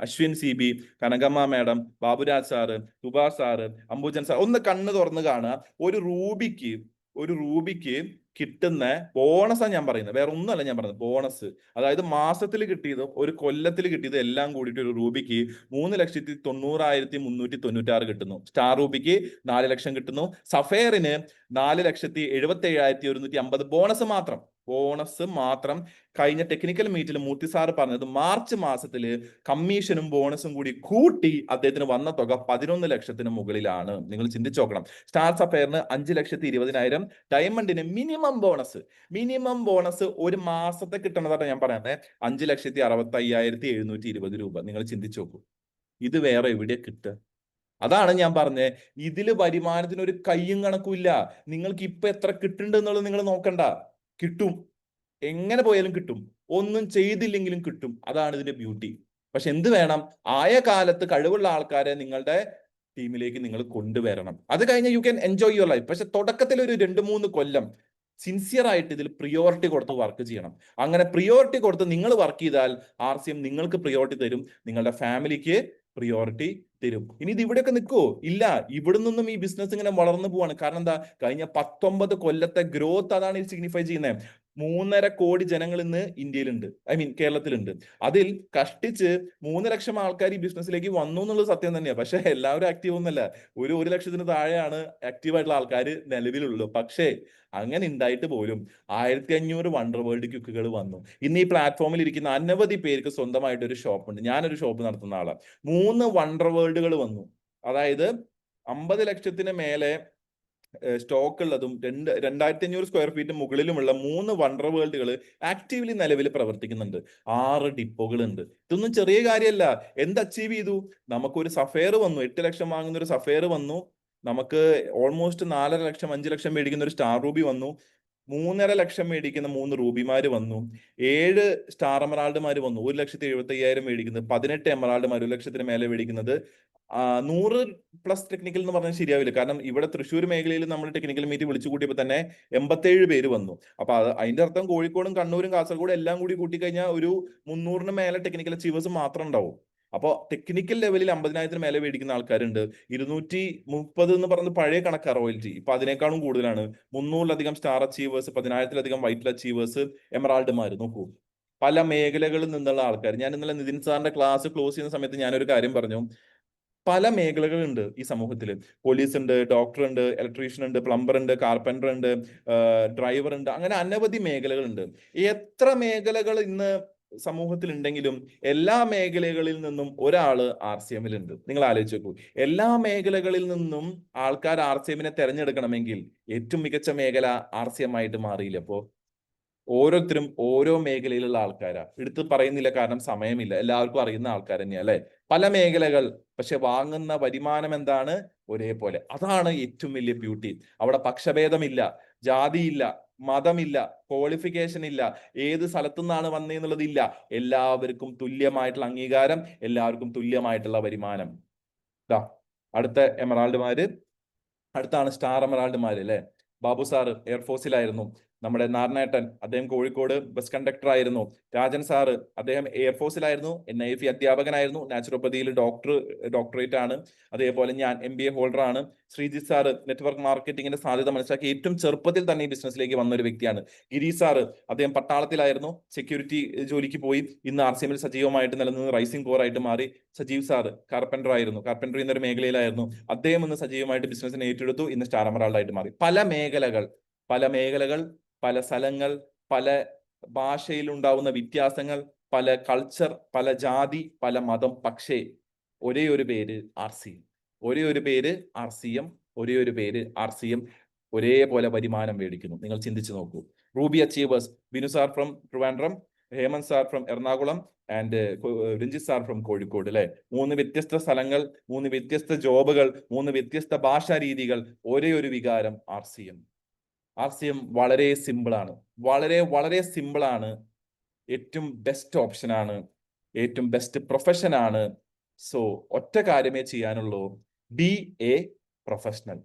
Ashwin CB, Kanakamma madam, Baburaj sir, Subhash sir, Ambujan sir, ഒന്ന് കണ്ണ് തുറന്ന് കാണുക. ഒരു റൂബിക്ക് കിട്ടുന്ന ബോണസാണ് ഞാൻ പറയുന്നത്, വേറെ ഒന്നുമല്ല ഞാൻ പറയുന്നത്, ബോണസ്. അതായത് മാസത്തിൽ കിട്ടിയതും ഒരു കൊല്ലത്തിൽ കിട്ടിയതും എല്ലാം കൂടിയിട്ട് ഒരു റൂബിക്ക് 3,90,396 കിട്ടുന്നു. സ്റ്റാർ റൂബിക്ക് 4 ലക്ഷം കിട്ടുന്നു. സഫയറിന് 4,77,150 ബോണസ് മാത്രം. കഴിഞ്ഞ ടെക്നിക്കൽ മീറ്റിൽ മൂർത്തി സാറ് പറഞ്ഞത് മാർച്ച് മാസത്തിൽ കമ്മീഷനും ബോണസും കൂടി കൂട്ടി അദ്ദേഹത്തിന് വന്ന തുക 11 ലക്ഷത്തിന് മുകളിലാണ്. നിങ്ങൾ ചിന്തിച്ചു നോക്കണം. സ്റ്റാർ സഫയറിന് 5,20,000, ഡയമണ്ടിന് മിനിമം ബോണസ് ഒരു മാസത്തെ കിട്ടണതാണ് ഞാൻ പറയുന്നത് 5,65,720 രൂപ. നിങ്ങൾ ചിന്തിച്ചു നോക്കൂ, ഇത് വേറെ എവിടെ കിട്ടുക? അതാണ് ഞാൻ പറഞ്ഞത്, ഇതില് വരുമാനത്തിന് ഒരു കയ്യും കണക്കുമില്ല. നിങ്ങൾക്ക് ഇപ്പൊ എത്ര കിട്ടുന്നുണ്ട് എന്നുള്ളത് നിങ്ങൾ നോക്കണ്ട, കിട്ടും, എങ്ങനെ പോയാലും കിട്ടും, ഒന്നും ചെയ്തില്ലെങ്കിലും കിട്ടും. അതാണ് ഇതിന്റെ ബ്യൂട്ടി. പക്ഷെ എന്ത് വേണം, ആയ കാലത്ത് കഴിവുള്ള ആൾക്കാരെ നിങ്ങളുടെ ടീമിലേക്ക് നിങ്ങൾ കൊണ്ടുവരണം. അത് കഴിഞ്ഞ് you can enjoy your life. പക്ഷെ തുടക്കത്തിൽ ഒരു 2-3 കൊല്ലം സിൻസിയർ ആയിട്ട് ഇതിൽ പ്രിയോറിറ്റി കൊടുത്ത് വർക്ക് ചെയ്യണം. അങ്ങനെ പ്രിയോറിറ്റി കൊടുത്ത് നിങ്ങൾ വർക്ക് ചെയ്താൽ RCM നിങ്ങൾക്ക് പ്രിയോറിറ്റി തരും, നിങ്ങളുടെ ഫാമിലിക്ക് പ്രിയോറിറ്റി തരും. ഇനി ഇത് ഇവിടെയൊക്കെ നിൽക്കുവോ? ഇല്ല, ഇവിടെ നിന്നും ഈ ബിസിനസ് ഇങ്ങനെ വളർന്നു പോവാണ്. കാരണം എന്താ, കഴിഞ്ഞ 19 കൊല്ലത്തെ ഗ്രോത്ത് അതാണ് ഇത് സിഗ്നിഫൈ ചെയ്യുന്നത്. 3.5 കോടി ജനങ്ങൾ ഇന്ന് ഇന്ത്യയിലുണ്ട്, കേരളത്തിലുണ്ട്. അതിൽ കഷ്ടിച്ച് 3 ലക്ഷം ആൾക്കാർ ഈ ബിസിനസ്സിലേക്ക് വന്നു എന്നുള്ളത് സത്യം തന്നെയാണ്. പക്ഷെ എല്ലാവരും ആക്റ്റീവ് ഒന്നല്ല, ഒരു 1 ലക്ഷത്തിന് താഴെയാണ് ആക്റ്റീവായിട്ടുള്ള ആൾക്കാർ നിലവിലുള്ളൂ. പക്ഷേ അങ്ങനെ ഉണ്ടായിട്ട് പോലും 1500 വണ്ടർ വേൾഡ് ക്യുക്കുകൾ വന്നു. ഇന്ന് ഈ പ്ലാറ്റ്ഫോമിൽ ഇരിക്കുന്ന അനവധി പേർക്ക് സ്വന്തമായിട്ട് ഒരു ഷോപ്പ് ഉണ്ട്. ഞാനൊരു ഷോപ്പ് നടത്തുന്ന ആളാണ്. 3 വണ്ടർ വേൾഡുകൾ വന്നു. അതായത് 50 ലക്ഷത്തിന് മേലെ സ്റ്റോക്ക് ഉള്ളതും 2,500 സ്ക്വയർ ഫീറ്റ് മുകളിലുമുള്ള 3 വണ്ടർ വേൾഡുകൾ ആക്റ്റീവ്ലി നിലവിൽ പ്രവർത്തിക്കുന്നുണ്ട്. 6 ഡിപ്പോകൾ ഉണ്ട്. ഇതൊന്നും ചെറിയ കാര്യമല്ല. എന്ത് അച്ചീവ് ചെയ്തു? നമുക്കൊരു സഫയർ വന്നു, 8 ലക്ഷം വാങ്ങുന്ന ഒരു സഫയർ വന്നു. നമുക്ക് ഓൾമോസ്റ്റ് 4.5 ലക്ഷം 5 ലക്ഷം മേടിക്കുന്ന ഒരു സ്റ്റാർ റൂബി വന്നു. 3.5 ലക്ഷം മേടിക്കുന്ന 3 റൂബിമാര് വന്നു. 7 സ്റ്റാർ എമറാൾഡുമാര് വന്നു. 1,75,000 മേടിക്കുന്നത്. 18 എമറാൾഡുമാർ 1 ലക്ഷത്തിന് മേലെ മേടിക്കുന്നത്. 100+ ടെക്നിക്കൽ എന്ന് പറഞ്ഞാൽ ശരിയാവില്ല. കാരണം ഇവിടെ തൃശ്ശൂർ മേഖലയിൽ നമ്മൾ ടെക്നിക്കൽ മീറ്റ് വിളിച്ചു കൂട്ടിയപ്പോൾ തന്നെ 87 പേര് വന്നു. അപ്പൊ അതിന്റെ അർത്ഥം കോഴിക്കോടും കണ്ണൂരും കാസർഗോഡും എല്ലാം കൂടി കൂട്ടിക്കഴിഞ്ഞാൽ ഒരു 300-ന് മേലെ ടെക്നിക്കൽ അച്ചീവേഴ്സ് മാത്രം ഉണ്ടാവും. അപ്പോൾ ടെക്നിക്കൽ ലെവലിൽ 50,000-ന് മേലെ മേടിക്കുന്ന ആൾക്കാരുണ്ട്. 230 എന്ന് പറയുന്നത് പഴയ കണക്കാണ് റോയൽറ്റി. ഇപ്പൊ അതിനേക്കാളും കൂടുതലാണ്. 300-ലധികം സ്റ്റാർ അച്ചീവേഴ്സ്, 10,000-ലധികം വൈറ്റ് അച്ചീവേഴ്സ്, എമറാൾഡുമാര്. നോക്കൂ, പല മേഖലകളിൽ നിന്നുള്ള ആൾക്കാർ. ഞാൻ ഇന്നലെ നിതിൻ സാറിന്റെ ക്ലാസ് ക്ലോസ് ചെയ്യുന്ന സമയത്ത് ഞാനൊരു കാര്യം പറഞ്ഞു. പല മേഖലകളുണ്ട് ഈ സമൂഹത്തിൽ. പോലീസ് ഉണ്ട്, ഡോക്ടർ ഉണ്ട്, ഇലക്ട്രീഷ്യൻ ഉണ്ട്, പ്ലംബർ ഉണ്ട്, കാർപ്പൻറ്റർ ഉണ്ട്, ഡ്രൈവർ ഉണ്ട്, അങ്ങനെ അനവധി മേഖലകളുണ്ട്. എത്ര മേഖലകൾ ഇന്ന് സമൂഹത്തിൽ ഉണ്ടെങ്കിലും എല്ലാ മേഖലകളിൽ നിന്നും ഒരാള് RCM-ൽ ഉണ്ട്. നിങ്ങൾ ആലോചിച്ച് നോക്കൂ, എല്ലാ മേഖലകളിൽ നിന്നും ആൾക്കാർ RCM-നെ തെരഞ്ഞെടുക്കണമെങ്കിൽ ഏറ്റവും മികച്ച മേഖല RCM ആയിട്ട് മാറിയില്ല. അപ്പോ ഓരോരുത്തരും ഓരോ മേഖലയിലുള്ള ആൾക്കാരാ. എടുത്ത് പറയുന്നില്ല, കാരണം സമയമില്ല. എല്ലാവർക്കും അറിയുന്ന ആൾക്കാർ തന്നെയാ അല്ലെ. പല മേഖലകൾ, പക്ഷെ വാങ്ങുന്ന വരുമാനം എന്താണ്? ഒരേപോലെ. അതാണ് ഏറ്റവും വലിയ ബ്യൂട്ടി. അവിടെ പക്ഷഭേദമില്ല, ജാതിയില്ല, മതമില്ല, ക്വാളിഫിക്കേഷൻ ഇല്ല, ഏത് സ്ഥലത്തുനിന്നാണ് വന്നതെന്നുള്ളതില്ല. എല്ലാവർക്കും തുല്യമായിട്ടുള്ള അംഗീകാരം, എല്ലാവർക്കും തുല്യമായിട്ടുള്ള വരുമാനം. അടുത്ത എമറാൾഡുമാര്, അടുത്താണ് സ്റ്റാർ എമറാൾഡുമാര് അല്ലെ. ബാബു സാറ് എയർഫോഴ്സിലായിരുന്നു. നമ്മുടെ നാരായണേട്ടൻ, അദ്ദേഹം കോഴിക്കോട് ബസ് കണ്ടക്ടർ ആയിരുന്നു. രാജൻ സാറ്, അദ്ദേഹം എയർഫോഴ്സിലായിരുന്നു, NIFE അധ്യാപകനായിരുന്നു, നാച്ചുറോപ്പതിയിൽ ഡോക്ടറേറ്റ് ആണ്. അതേപോലെ ഞാൻ MBA ഹോൾഡർ ആണ്. ശ്രീജിത്ത് സാറ് നെറ്റ്വർക്ക് മാർക്കറ്റിംഗിന്റെ സാധ്യത മനസ്സിലാക്കി ഏറ്റവും ചെറുപ്പത്തിൽ തന്നെ ഈ ബിസിനസ്സിലേക്ക് വന്ന ഒരു വ്യക്തിയാണ്. ഗിരീഷ് സാറ്, അദ്ദേഹം പട്ടാളത്തിലായിരുന്നു, സെക്യൂരിറ്റി ജോലിക്ക് പോയി, ഇന്ന് RCM സജീവമായിട്ട് നിലനിന്ന് റൈസിംഗ് കോർ ആയിട്ട് മാറി. സജീവ് സാറ് കാർപ്പൻറ്റർ ആയിരുന്നു, കാർപ്പൻറ്ററി എന്നൊരു മേഖലയിലായിരുന്നു, അദ്ദേഹം ഇന്ന് സജീവമായിട്ട് ബിസിനസ്സിനെ ഏറ്റെടുത്തു, ഇന്ന് സ്റ്റാർ എമറാൾഡായിട്ട് മാറി. പല മേഖലകൾ, പല സ്ഥലങ്ങൾ, പല ഭാഷയിൽ ഉണ്ടാവുന്ന വ്യത്യാസങ്ങൾ, പല കൾച്ചർ, പല ജാതി, പല മതം, പക്ഷേ ഒരേ ഒരു പേര് RCM, ഒരേ ഒരു പേര് RCM, ഒരേപോലെ വരുമാനം മേടിക്കുന്നു. നിങ്ങൾ ചിന്തിച്ചു നോക്കൂ. Ruby achievers, Binu sir from Trivandrum, Hemanth sir from Ernakulam and Ranjith sir from Kozhikode, അല്ലെ? 3 വ്യത്യസ്ത സ്ഥലങ്ങൾ, 3 വ്യത്യസ്ത ജോബുകൾ, 3 വ്യത്യസ്ത ഭാഷാ രീതികൾ, ഒരേ ഒരു വികാരം RCM വളരെ സിമ്പിളാണ്, വളരെ സിമ്പിളാണ്. ഏറ്റവും ബെസ്റ്റ് ഓപ്ഷനാണ്, ഏറ്റവും ബെസ്റ്റ് പ്രൊഫഷൻ ആണ്. സോ ഒറ്റ കാര്യമേ ചെയ്യാനുള്ളൂ, ബി എ പ്രൊഫഷണൽ.